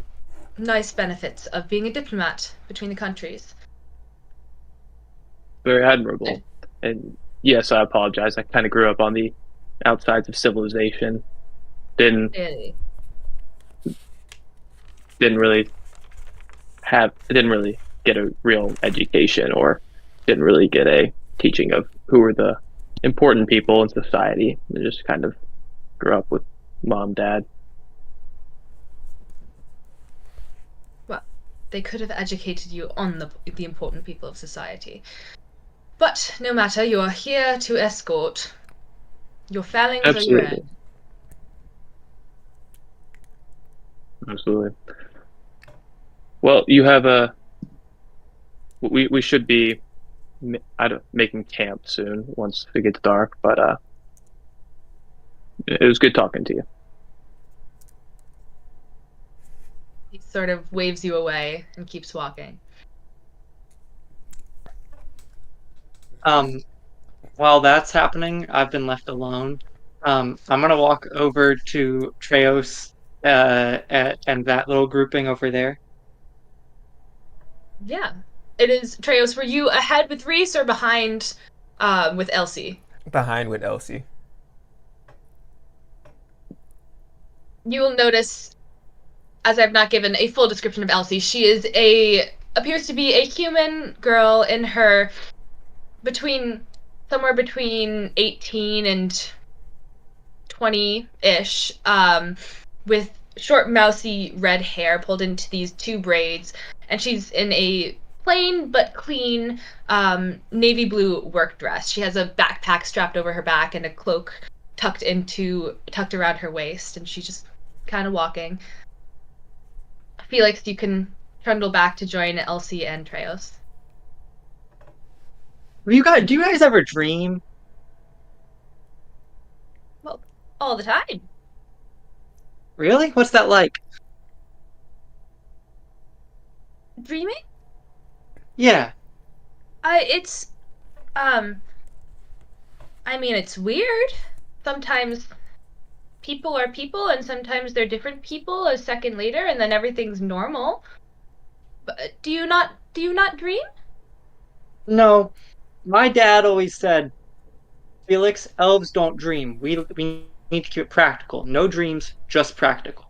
nice benefits of being a diplomat between the countries. Very admirable. And yes, I apologize. I kind of grew up on the outsides of civilization. Didn't Really? really get a real education or didn't really get a teaching of who were the important people in society. I just kind of grew up with mom, dad. Well, they could have educated you on the important people of society. But no matter, you are here to escort. Your phalanx are your Absolutely. end. Absolutely. Well, you have a. We should be making camp soon once it gets dark, but it was good talking to you. He sort of waves you away and keeps walking. While that's happening, I've been left alone. I'm gonna walk over to Treos, and that little grouping over there. Yeah. It is, Treos, were you ahead with Reese or behind with Elsie? Behind with Elsie. You will notice, as I've not given a full description of Elsie, she is appears to be a human girl in her somewhere between 18 and 20-ish, with short, mousy red hair pulled into these two braids, and she's in a plain but clean navy blue work dress. She has a backpack strapped over her back and a cloak tucked around her waist, and she's just kind of walking. Felix, you can trundle back to join Elsie and Treos. Do you guys ever dream? Well, all the time. Really? What's that like? Dreaming? Yeah. It's I mean, it's weird. Sometimes people are people, and sometimes they're different people a second later, and then everything's normal. But do you not dream? No. My dad always said, Felix, elves don't dream. We need to keep it practical. No dreams, just practical.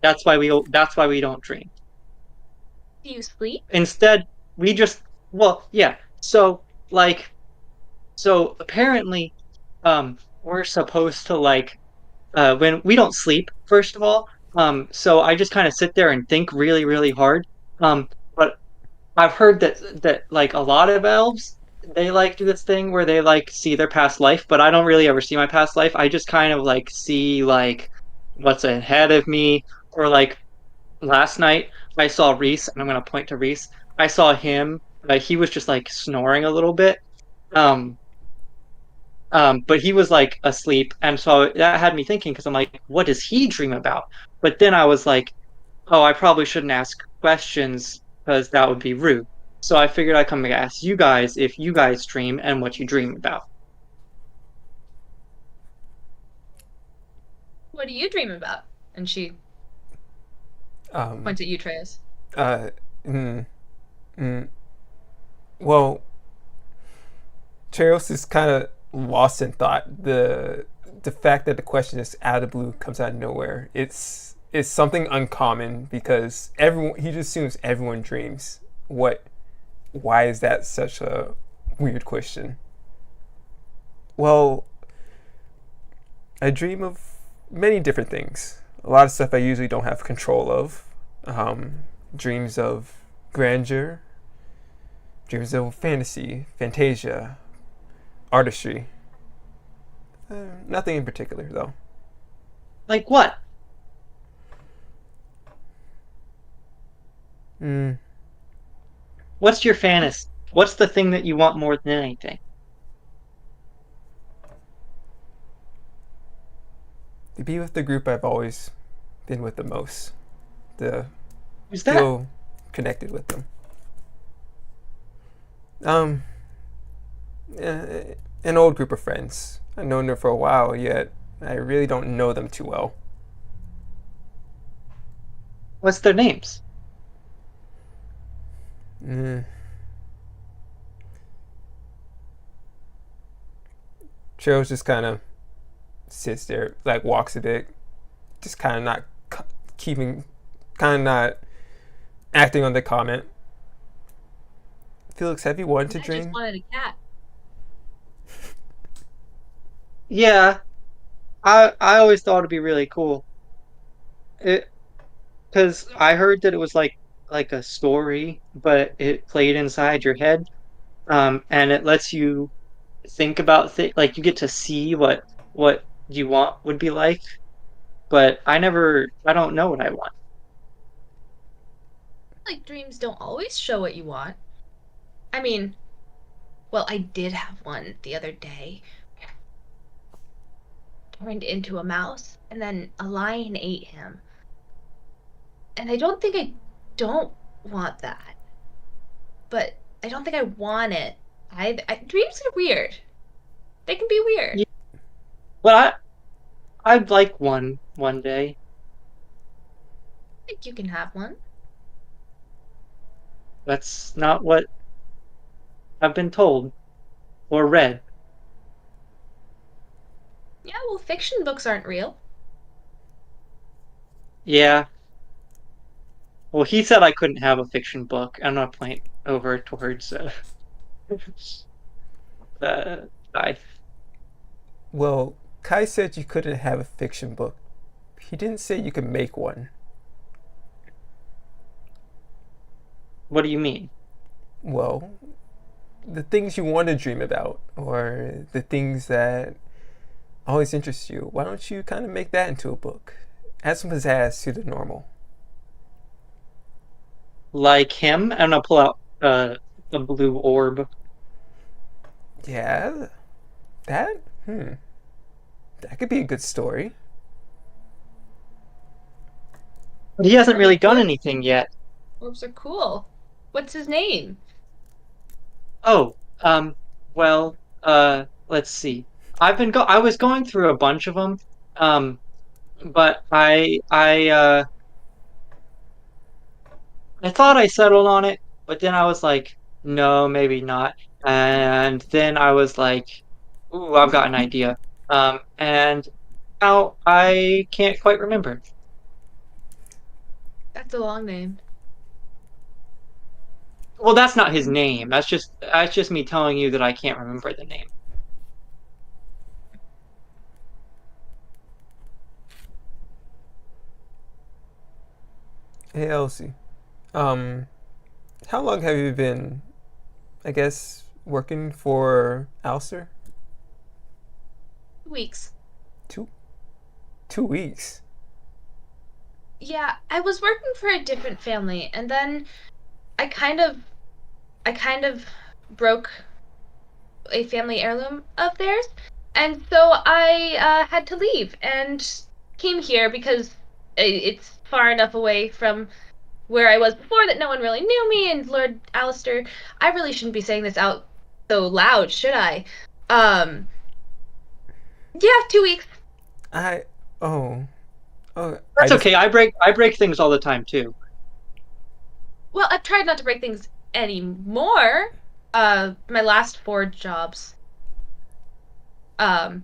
That's why we don't dream. Do you sleep? Instead, we just yeah. So apparently, we're supposed to when we don't sleep, first of all. So I just kind of sit there and think really, really hard. But I've heard that like a lot of elves, they do this thing where they see their past life, but I don't really ever see my past life. I just kind of see what's ahead of me, or last night I saw Reese, and I'm gonna point to Reese. I saw him. He was just snoring a little bit. But he was asleep, and so that had me thinking, because I'm like, what does he dream about? But then I was like, oh, I probably shouldn't ask questions because that would be rude. So I figured I'd come and ask you guys if you guys dream and what you dream about. What do you dream about? And she points at you, Treos. Well, Cheros is kind of lost in thought. The fact that the question is out of the blue, comes out of nowhere. It's something uncommon, because he just assumes everyone dreams. Why is that such a weird question? Well, I dream of many different things. A lot of stuff I usually don't have control of. Dreams of grandeur, dreams of fantasy, fantasia, artistry. Nothing in particular, though. Like what? What's your fantasy? What's the thing that you want more than anything? To be with the group I've always been with the most. To Who's that? feel connected with them. An old group of friends. I've known them for a while, yet I really don't know them too well. What's their names? Cheryl just kind of sits there, walks a bit, just kind of not acting on the comment. Felix, have you wanted to I just dream? wanted a cat. Yeah, I always thought it'd be really cool. It because I heard that it was like a story, but it played inside your head. And it lets you think about things like you get to see what you want would be like. But I don't know what I want. Like dreams don't always show what you want. I mean, well, I did have one the other day. Turned into a mouse, and then a lion ate him. And I don't want that. But I don't think I want it. Dreams are weird. They can be weird. Yeah, but I'd like one day. I think you can have one. That's not what I've been told or read. Yeah, well, fiction books aren't real. Yeah. Well, he said I couldn't have a fiction book. I'm not playing over towards I. Well, Kai said you couldn't have a fiction book. He didn't say you could make one. What do you mean? Well, the things you want to dream about, or the things that always interest you, why don't you kind of make that into a book? Add some pizzazz to the normal. Like him? I'm gonna pull out a blue orb. Yeah, that? That could be a good story. But he hasn't really done What? anything yet. Orbs are cool. What's his name? Oh, well, let's see. I was going through a bunch of them, but I thought I settled on it, but then I was like, no, maybe not. And then I was like, ooh, I've got an idea. And now I can't quite remember. That's a long name. Well, that's not his name. That's just me telling you that I can't remember the name. Hey, Elsie. Um, how long have you been, I guess, working for Alster? Weeks. Two, 2 weeks. Yeah, I was working for a different family, and then I kind of I kind of broke a family heirloom of theirs, and so I had to leave and came here because it's far enough away from where I was before that no one really knew me. And Lord Alistair, I really shouldn't be saying this out so loud, should I? Yeah, 2 weeks. I, oh, oh, That's okay. I break things all the time too. Well, I've tried not to break things anymore. My last 4 jobs. But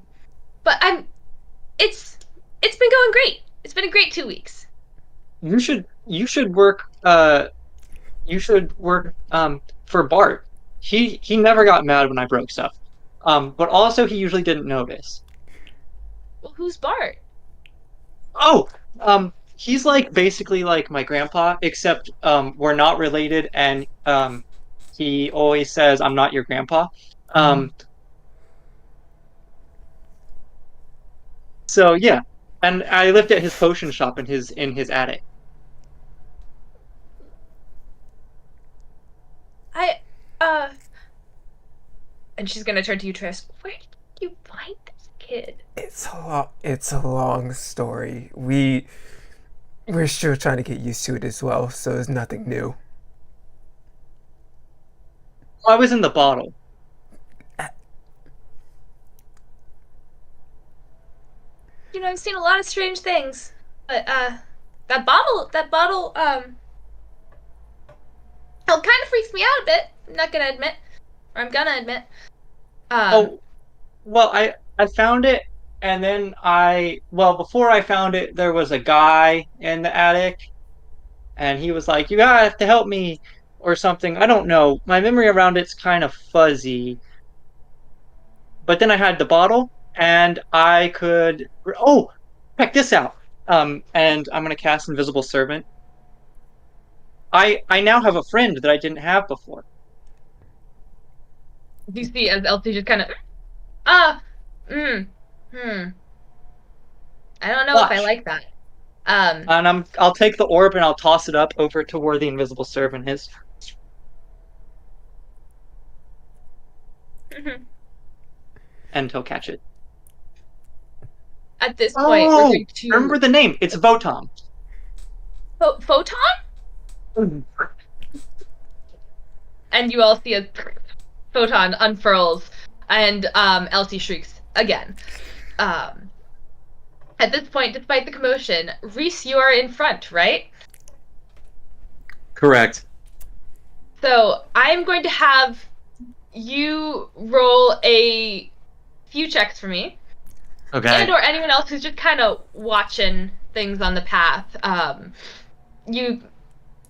it's been going great. It's been a great 2 weeks. You should work for Bart. He never got mad when I broke stuff. But also he usually didn't notice. Well, who's Bart? Oh, he's like basically like my grandpa, except we're not related, and he always says I'm not your grandpa. So yeah, and I lived at his potion shop in his attic. I and she's gonna turn to you, Tris. Where did you find this kid? It's a long story. We're still trying to get used to it as well, so it's nothing new. I was in the bottle. You know, I've seen a lot of strange things, but that bottle, it kind of freaks me out a bit. I'm gonna admit. Oh, well, I found it, and then before I found it, there was a guy in the attic, and he was like, "You gotta have to help me, or something. I don't know. My memory around it's kind of fuzzy. But then I had the bottle, and I could. Oh, check this out. And I'm gonna cast Invisible Servant. I now have a friend that I didn't have before. You see as Elsie just kind of, I don't know if I Watch. like that. And I'll take the orb and I'll toss it up over to where the Invisible Servant is. And he'll catch it. At this point, we're going to remember the name. It's Votom. Photon? And you all see a photon unfurls, and Elsie shrieks again. At this point, despite the commotion, Reese, you are in front, right? Correct. So I'm going to have you roll a few checks for me. Okay. And or anyone else who's just kind of watching things on the path.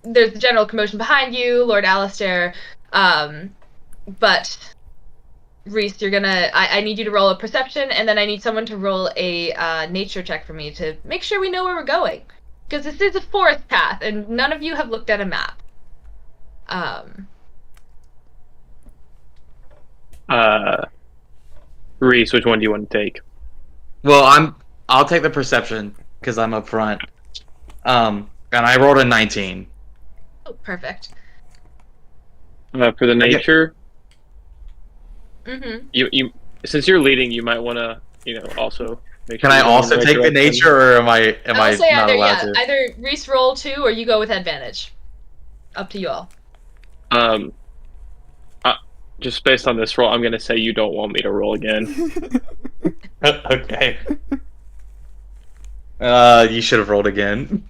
There's the general commotion behind you, Lord Alistair, but Reese, you're gonna. I need you to roll a perception, and then I need someone to roll a nature check for me to make sure we know where we're going, because this is a forest path, and none of you have looked at a map. Reese, which one do you want to take? Well, I'll take the perception because I'm up front. And I rolled a 19. Oh, perfect. For the nature, Mm-hmm. you since you're leading, you might want to also make sure. Can I you're going in also the right take the direction. nature, or am I I'll say not allowed to? either Reese roll 2 or you go with advantage. Up to you all. Just based on this roll, I'm gonna say you don't want me to roll again. Okay. You should have rolled again.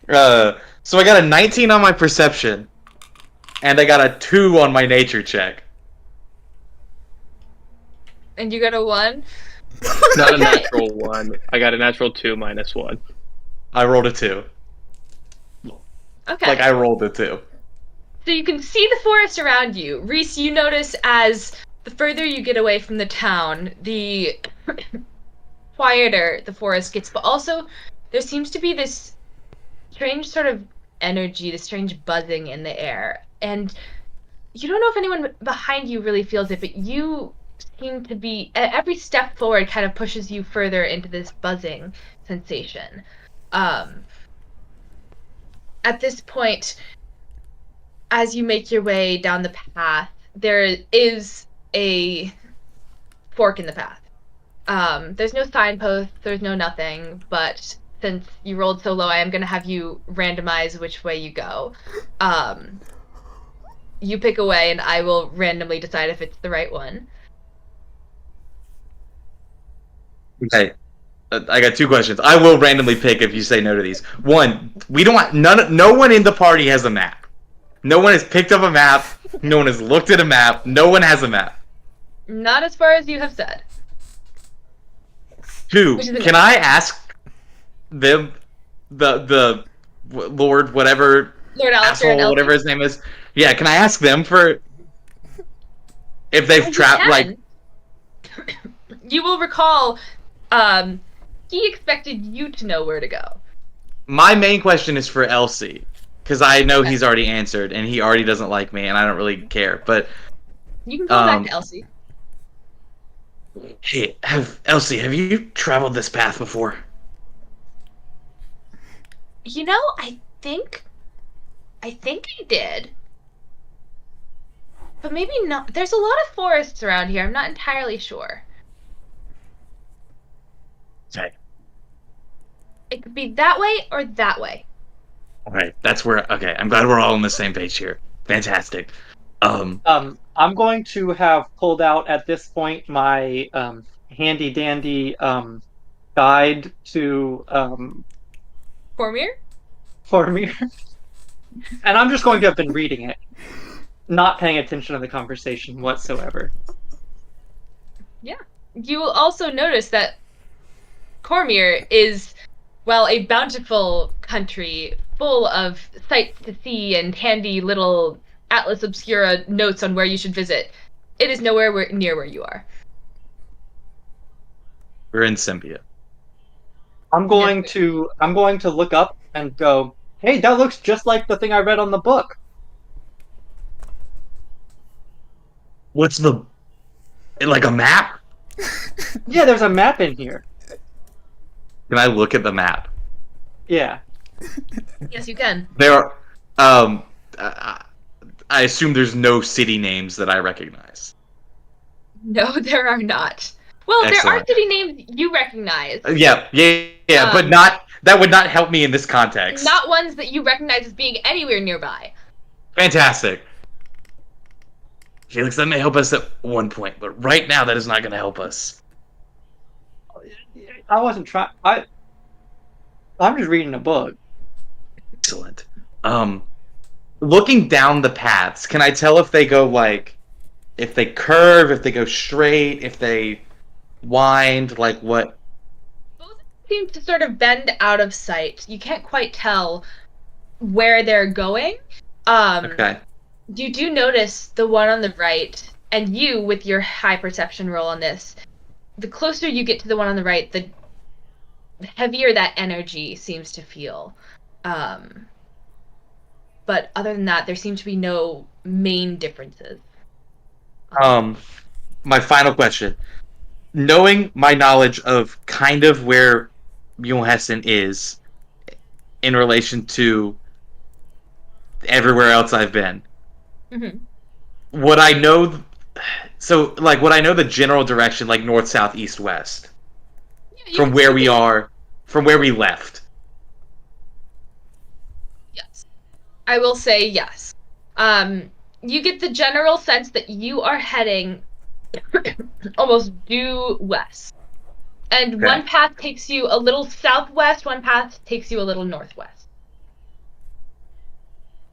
So I got a 19 on my perception, and I got a 2 on my nature check. And you got a 1? Not a natural 1. I got a natural 2 minus 1. I rolled a 2. Okay. Like, I rolled a 2. So you can see the forest around you. Reese, you notice as the further you get away from the town, the quieter the forest gets. But also, there seems to be this strange sort of energy, this strange buzzing in the air. And you don't know if anyone behind you really feels it, but you seem to be... Every step forward kind of pushes you further into this buzzing sensation. At this point, as you make your way down the path, there is a fork in the path. There's no signpost, there's no nothing, but since you rolled so low, I am going to have you randomize which way you go. You pick a way, and I will randomly decide if it's the right one. Okay. I got 2 questions. I will randomly pick if you say no to these. 1, we don't want no one in the party has a map. No one has picked up a map. No one has looked at a map. No one has a map. Not as far as you have said. 2, Which is can I ask them, the Lord whatever Lord Alistair and asshole Elsie? whatever his name is? Yeah, can I ask them for if they've trapped like? You will recall, he expected you to know where to go. My main question is for Elsie, because I know he's already answered, and he already doesn't like me, and I don't really care. But You can go back to Elsie. hey, Elsie, have you traveled this path before? You know, I think I did. But maybe not. There's a lot of forests around here. I'm not entirely sure. Okay. It could be that way or that way. All right, that's where. Okay, I'm glad we're all on the same page here. Fantastic. I'm going to have pulled out at this point my handy dandy guide to Cormier? Lornimate. And I'm just going to have been reading it, not paying attention to the conversation whatsoever. Yeah. You will also notice that Cormier is, well, a bountiful country full of sights to see and handy little Atlas Obscura notes on where you should visit. It is nowhere near where you are. We're in Symbia. I'm going to look up and go, hey, that looks just like the thing I read on the book. What's like a map? Yeah, there's a map in here. Can I look at the map? Yeah. Yes, you can. There are, I assume there's no city names that I recognize. No, there are not. Well, there are Excellent. city names you recognize. Yeah, but that would not help me in this context. Not ones that you recognize as being anywhere nearby. Fantastic. Felix, that may help us at one point, but right now that is not going to help us. I wasn't trying. I'm just reading a book. Excellent. Looking down the paths, can I tell if they go if they curve, if they go straight, if they wind, like what? Both seem to sort of bend out of sight. You can't quite tell where they're going. Okay. You do notice the one on the right, and you, with your high perception roll on this, the closer you get to the one on the right, the heavier that energy seems to feel. But other than that, there seem to be no main differences. My final question. Knowing my knowledge of kind of where Mulehessen is in relation to everywhere else I've been, would I know... So, would I know the general direction, like north, south, east, west? Yeah, from where we are, from where we left? Yes. I will say yes. You get the general sense that you are heading almost due west. And Okay. one path takes you a little southwest, one path takes you a little northwest.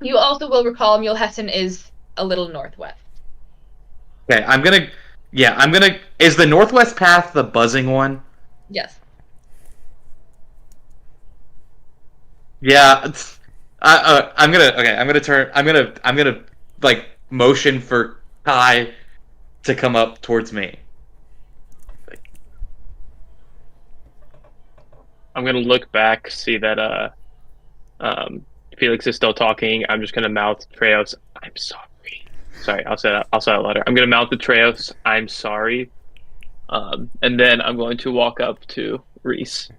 You also will recall Mulehessen is a little northwest. Okay, is the northwest path the buzzing one? Yes. Yeah, I'm gonna motion for Kai to come up towards me. I'm gonna look back, see that Felix is still talking. I'm just gonna mouth Treos, I'm sorry. Sorry, I'll say that out louder. I'm gonna mouth the Treos, I'm sorry. And then I'm going to walk up to Reese.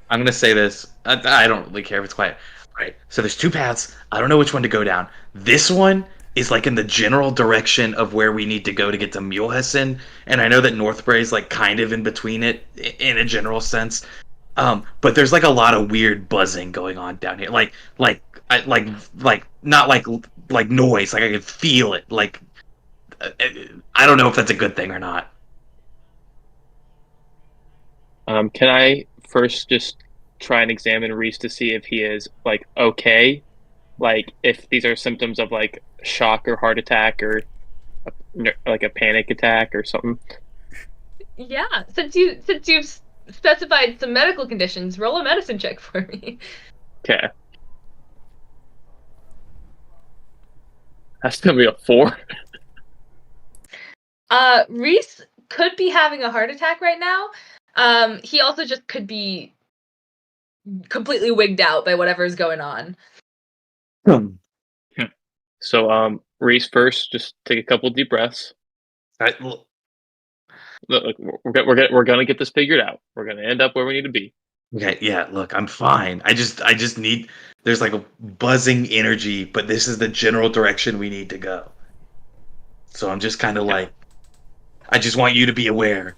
I'm gonna say this. I don't really care if it's quiet. Right. So there's two paths. I don't know which one to go down. This one is in the general direction of where we need to go to get to Mulehessen, and I know that Northbury is kind of in between it in a general sense. But there's a lot of weird buzzing going on down here. Not like noise. I can feel it. I don't know if that's a good thing or not. Can I first just try and examine Reese to see if he is okay? If these are symptoms of shock or heart attack or a panic attack or something. Yeah, since you've specified some medical conditions, roll a medicine check for me. Okay. That's gonna be a 4. Reese could be having a heart attack right now. He also just could be completely wigged out by whatever's going on. So, Reese, first, just take a couple deep breaths. Look, we're gonna get this figured out. We're gonna end up where we need to be. Okay, yeah, look, I'm fine. I just need... There's a buzzing energy, but this is the general direction we need to go. So I'm just kind of I just want you to be aware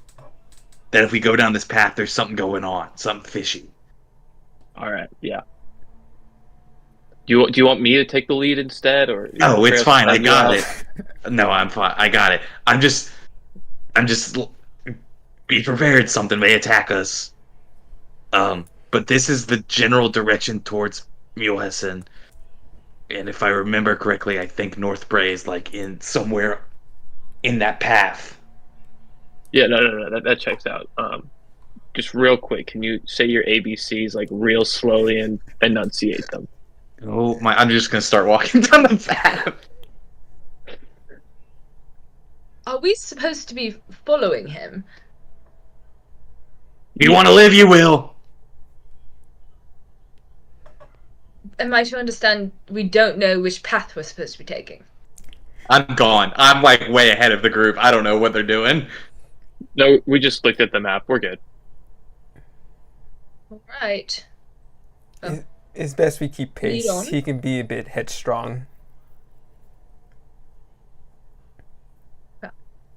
that if we go down this path, there's something going on. Something fishy. Alright, yeah. Do you want me to take the lead instead, or... No, it's fine. I got it. No, I'm fine. I got it. I'm just... Be prepared. Something may attack us. But this is the general direction towards Mulehessen. And if I remember correctly, I think North Bray is in somewhere in that path. Yeah, no, that checks out. just real quick, can you say your ABCs like real slowly and enunciate them? Oh my! I'm just gonna start walking down the path. Are we supposed to be following him? You want to live, you will. Am I to understand we don't know which path we're supposed to be taking? I'm gone. I'm like way ahead of the group. I don't know what they're doing. No, we just looked at the map. We're good. All right. It's best we keep Lead pace. on. He can be a bit headstrong.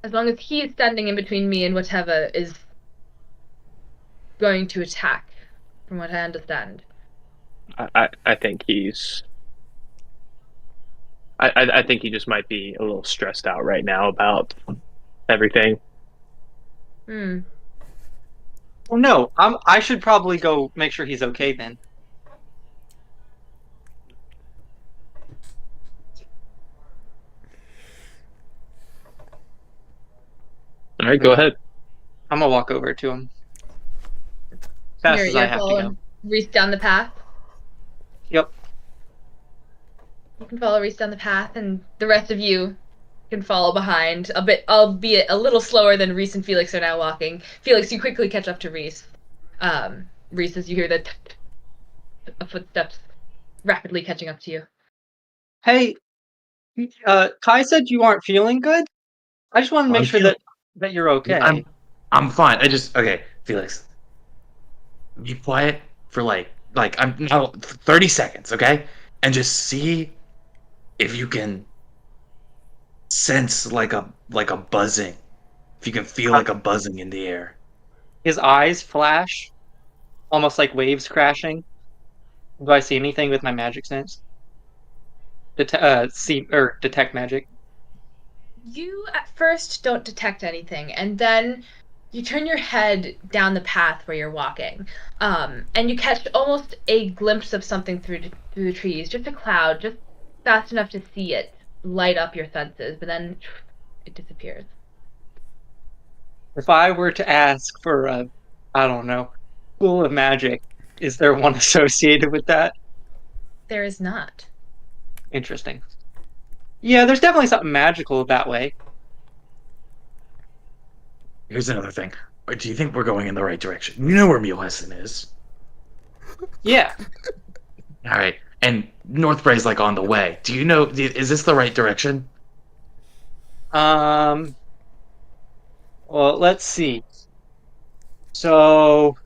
As long as he is standing in between me and whatever is going to attack, from what I understand. I think he's. I think he just might be a little stressed out right now about everything. Hmm. Well, no, I should probably go make sure he's okay then. All right, go ahead. I'm gonna walk over to him. Fast You're as I have to go. following Reese down the path. Yep. You can follow Reese down the path, and the rest of you can follow behind. A bit, albeit a little slower than Reese and Felix are now walking. Felix, you quickly catch up to Reese. Reese, as you hear the footsteps rapidly catching up to you. Hey, Kai said you aren't feeling good. I just want to make sure that you're okay. I'm fine. Okay, Felix. Be quiet for like I'm now 30 seconds, okay? And just see if you can sense like a buzzing. If you can feel like a buzzing in the air. His eyes flash, almost like waves crashing. Do I see anything with my magic sense? Detect magic. You at first don't detect anything, and then you turn your head down the path where you're walking, and you catch almost a glimpse of something through the trees, just a cloud, just fast enough to see it light up your senses, but then it disappears. If I were to ask for I don't know, school of magic, is there one associated with that? There is not. Interesting. Yeah, there's definitely something magical that way. Here's another thing. Do you think we're going in the right direction? You know where Mulehessen is. Yeah. All right. And North Bray's like on the way. Do you know? Is this the right direction? Well, let's see. So,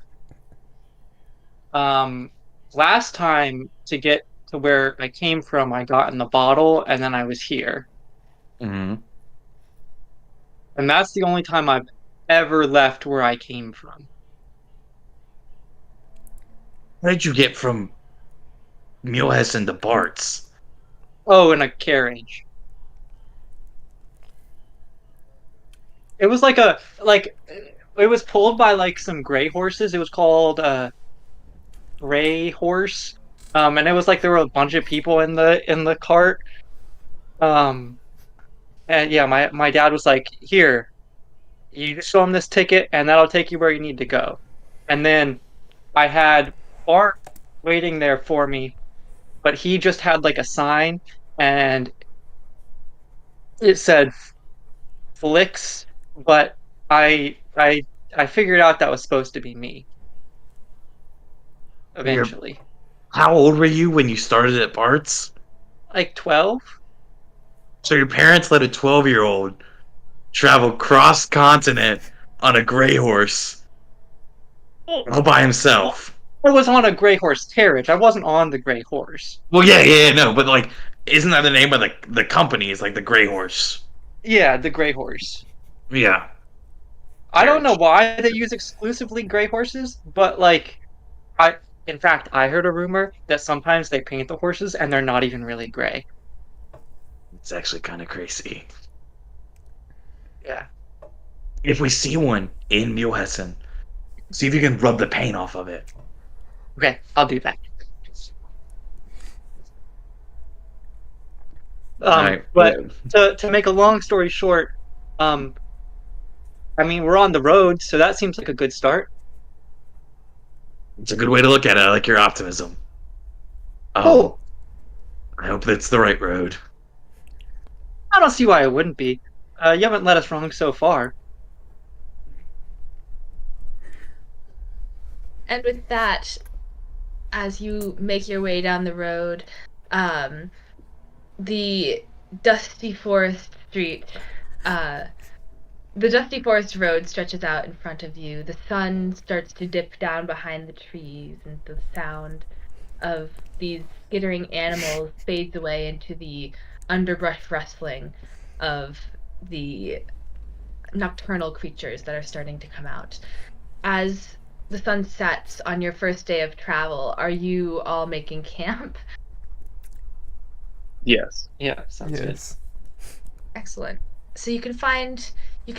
last time to get to where I came from, I got in the bottle, and then I was here. Mm-hmm. And that's the only time I've ever left where I came from. How did you get from Mulehessen to Bart's? Oh, in a carriage. It was it was pulled by like some gray horses. It was called Gray Horse. And it was like there were a bunch of people in the cart. And yeah, my dad was like, "Here, you just show him this ticket, and that'll take you where you need to go." And then I had Bart waiting there for me, but he just had like a sign, and it said Flix, but I figured out that was supposed to be me. Eventually. How old were you when you started at Bart's? Like 12? So your parents let a 12-year-old travel cross-continent on a gray horse all by himself. I was on a gray horse carriage. I wasn't on the gray horse. Well, yeah, no, but like, isn't that the name of the company? Is like the Gray Horse. Yeah, the gray horse. Yeah. I don't know why they use exclusively gray horses, but like, in fact, I heard a rumor that sometimes they paint the horses and they're not even really gray. It's actually kind of crazy. Yeah. If we see one in Mulehessen, see if you can rub the paint off of it. Okay, I'll do that. Right. But to make a long story short, I mean, we're on the road, so that seems like a good start. It's a good way to look at it. I like your optimism. Oh, I hope that's the right road. I don't see why it wouldn't be. You haven't led us wrong so far. And with that, as you make your way down the road, the dusty forest street, the dusty forest road stretches out in front of you. The sun starts to dip down behind the trees, and the sound of these skittering animals fades away into the underbrush rustling of the nocturnal creatures that are starting to come out. As the sun sets on your first day of travel, are you all making camp? Yes. Yeah, sounds good. Yes. Excellent. So you can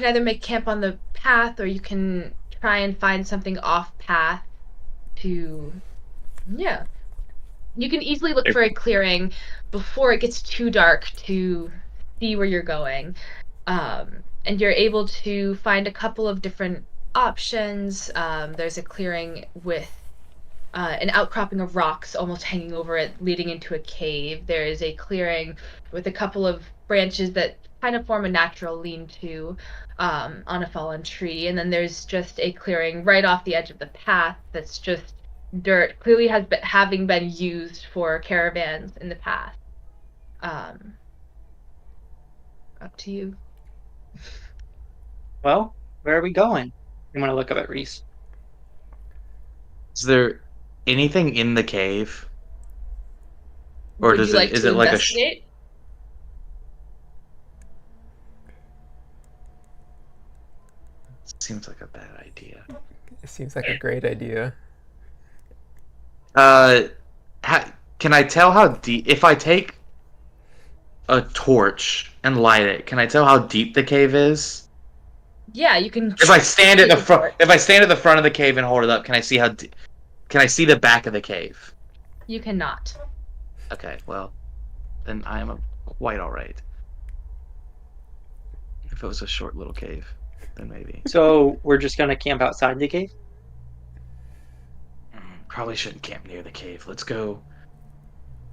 either make camp on the path, or you can try and find something off path to, yeah. You can easily look for a clearing before it gets too dark to see where you're going. And you're able to find a couple of different options. There's a clearing with an outcropping of rocks almost hanging over it, leading into a cave. There is a clearing with a couple of branches that kind of form a natural lean-to on a fallen tree. And then there's just a clearing right off the edge of the path that's just dirt, clearly having been used for caravans in the past. Up to you. Well, where are we going? I'm gonna look up at Reese. Is there anything in the cave? Or Would does you like is to it like investigate? seems like a bad idea. It seems like a great idea. Can I tell how deep, if I take a torch and light it, can I tell how deep the cave is? Yeah, you can. If I stand at the front, Torch. if I stand at the front of the cave and hold it up, can I see can I see the back of the cave? You cannot. Okay, well, then I am quite all right. If it was a short little cave, then maybe. So we're just gonna camp outside the cave? Probably shouldn't camp near the cave. Let's go.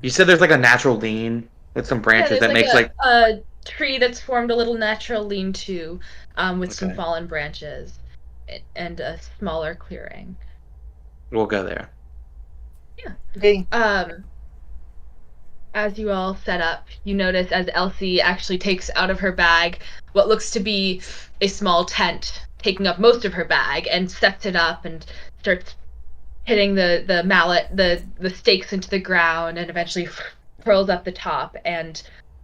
You said there's like a natural lean with some branches that makes like a tree that's formed a little natural lean-to with some Okay. fallen branches and a smaller clearing. We'll go there. Okay. As you all set up, you notice as Elsie actually takes out of her bag what looks to be a small tent, taking up most of her bag, and sets it up and starts hitting the mallet, the stakes into the ground, and eventually curls up the top and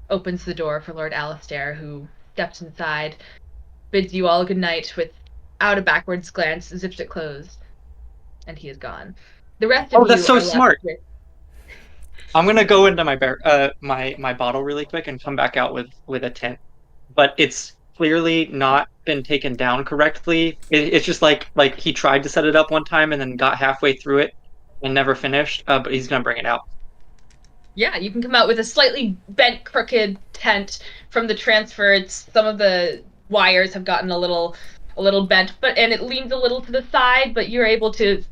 opens the door for Lord Alistair, who steps inside, bids you all good night without a backwards glance, zips it closed, and he is gone. The rest of Oh, that's you so are left smart. with- I'm gonna go into my bottle really quick and come back out with a tent. But it's clearly not been taken down correctly. It's just like he tried to set it up one time and then got halfway through it and never finished. But he's gonna bring it out. Yeah, you can come out with a slightly bent, crooked tent from the transfer. Some of the wires have gotten a little bent, and it leans a little to the side, but you're able to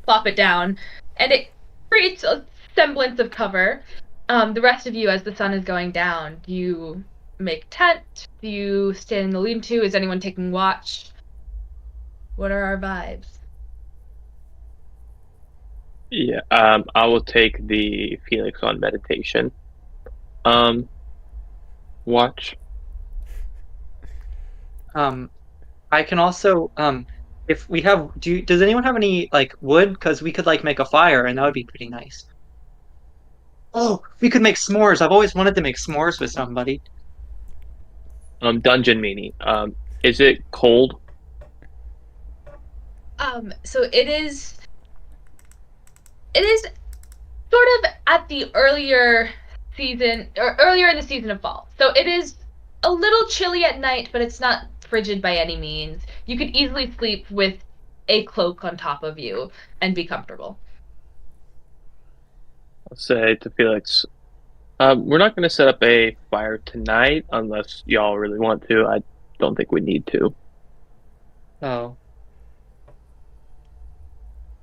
plop it down, and it creates a semblance of cover. The rest of you, as the sun is going down, do you make tent? Do you stand in the lean-to? Is anyone taking watch? What are our vibes? Yeah, I will take the Felix on meditation. Watch. I can also if we have does anyone have any like wood? Because we could like make a fire and that would be pretty nice. Oh, we could make s'mores. I've always wanted to make s'mores with somebody. Dungeon meanie. Is it cold? So it is sort of at the earlier season, or earlier in the season of fall. So it is a little chilly at night, but it's not frigid by any means. You could easily sleep with a cloak on top of you and be comfortable. I'll say to Felix, we're not going to set up a fire tonight unless y'all really want to. I don't think we need to. Oh.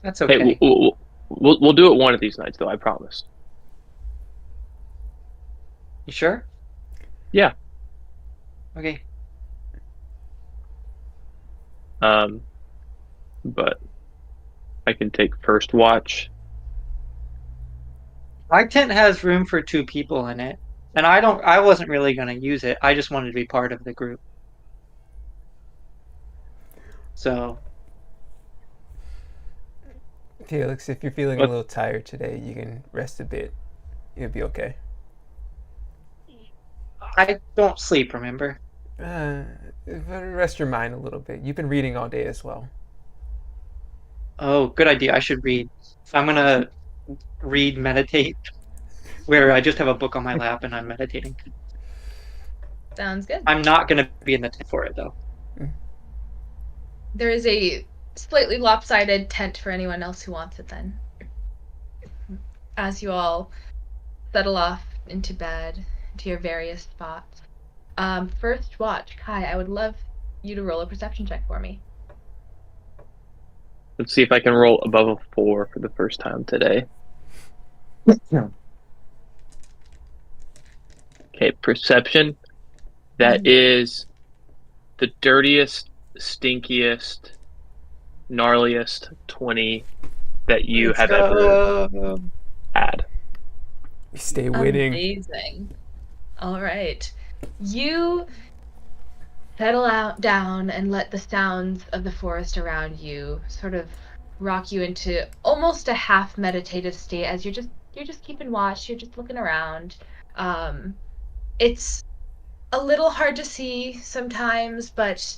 That's Hey, okay. we'll do it one of these nights, though. I promise. You sure? Yeah. Okay. But I can take first watch. My tent has room for 2 people in it, and I wasn't really gonna use it. I just wanted to be part of the group. So Felix, if you're feeling a But little tired today, you can rest a bit. You'll be okay. I don't sleep, remember? Uh, Rest your mind a little bit. You've been reading all day as well. Oh, good idea. I should read. I'm gonna read meditate, where I just have a book on my lap and I'm meditating. Sounds good. I'm not gonna be in the tent for it though. There is a slightly lopsided tent for anyone else who wants it then. As you all settle off into bed, to your various spots. First watch, Kai, I would love you to roll a perception check for me. let's see if I can roll above a 4 for the first time today. Okay, perception. That is the dirtiest, stinkiest, gnarliest 20 that you have ever had. You stay winning. Amazing. All right. You settle out down and let the sounds of the forest around you sort of rock you into almost a half meditative state as you're just keeping watch, you're just looking around. It's a little hard to see sometimes, but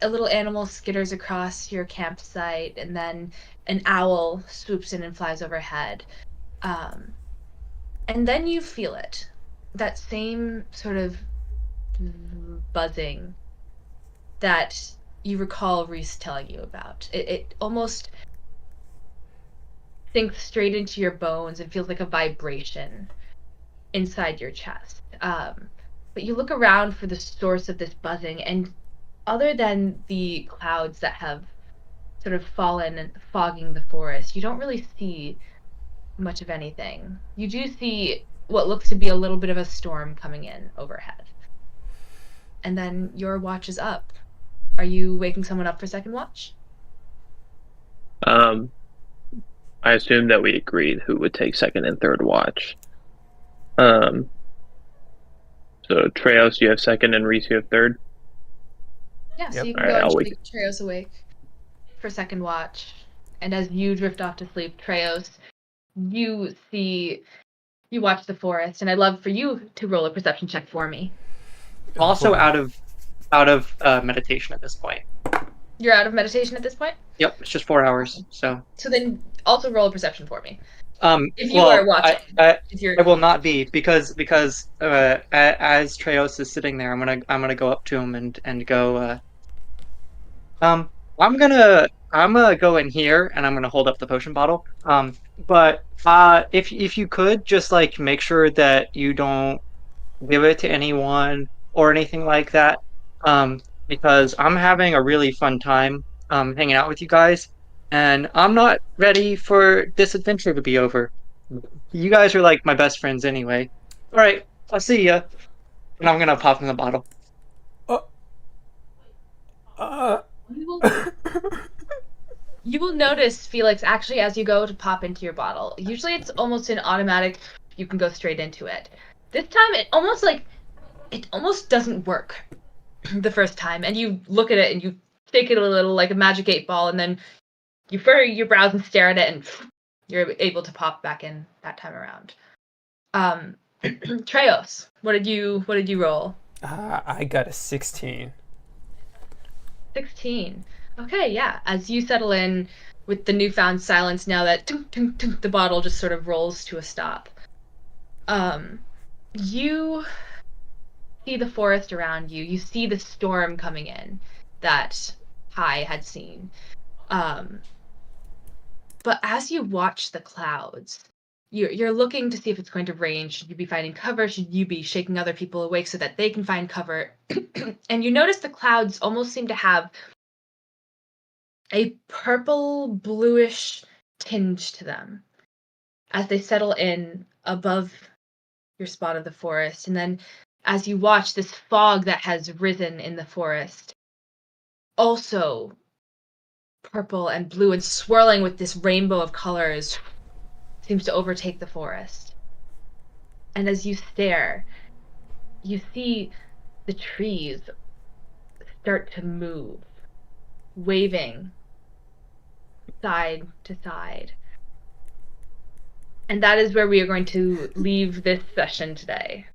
a little animal skitters across your campsite, and then an owl swoops in and flies overhead. And then you feel it. That same sort of buzzing that you recall Reese telling you about. It almost sinks straight into your bones and feels like a vibration inside your chest. But you look around for the source of this buzzing, and other than the clouds that have sort of fallen and fogging the forest, you don't really see much of anything. You do see what looks to be a little bit of a storm coming in overhead. And then your watch is up. Are you waking someone up for second watch? I assume that we agreed who would take second and third watch. So Treos, you have second, and Reese, you have third. Yeah, so Yep. you can Alright, go I'll and wake. shake Treos awake for second watch. And as you drift off to sleep, Treos, you watch the forest, and I'd love for you to roll a perception check for me. Also out of meditation at this point. You're out of meditation at this point? Yep, it's just 4 hours. So then also roll a perception for me. If you well, are watching. If you're I will not be because as Treos is sitting there, I'm gonna go up to him and go. I'm gonna go in here and I'm gonna hold up the potion bottle. But if you could just like make sure that you don't give it to anyone or anything like that. Because I'm having a really fun time hanging out with you guys, and I'm not ready for this adventure to be over. You guys are like my best friends anyway. All right, I'll see ya. And I'm gonna pop in the bottle. You will notice, Felix, actually, as you go to pop into your bottle. Usually it's almost an automatic, you can go straight into it. This time, it almost doesn't work the first time. And you look at it and you shake it a little like a magic 8-ball, and then you furrow your brows and stare at it, and you're able to pop back in that time around. Treos, what did you roll? I got a 16. 16. Okay, yeah. As you settle in with the newfound silence, now that the bottle just sort of rolls to a stop, you see the forest around you. You see the storm coming in that Kai had seen. But as you watch the clouds, you're looking to see if it's going to rain. Should you be finding cover? Should you be shaking other people awake so that they can find cover? And you notice the clouds almost seem to have a purple bluish tinge to them as they settle in above your spot of the forest. And then as you watch this fog that has risen in the forest, also purple and blue and swirling with this rainbow of colors, seems to overtake the forest. And as you stare, you see the trees start to move, waving side to side. And that is where we are going to leave this session today.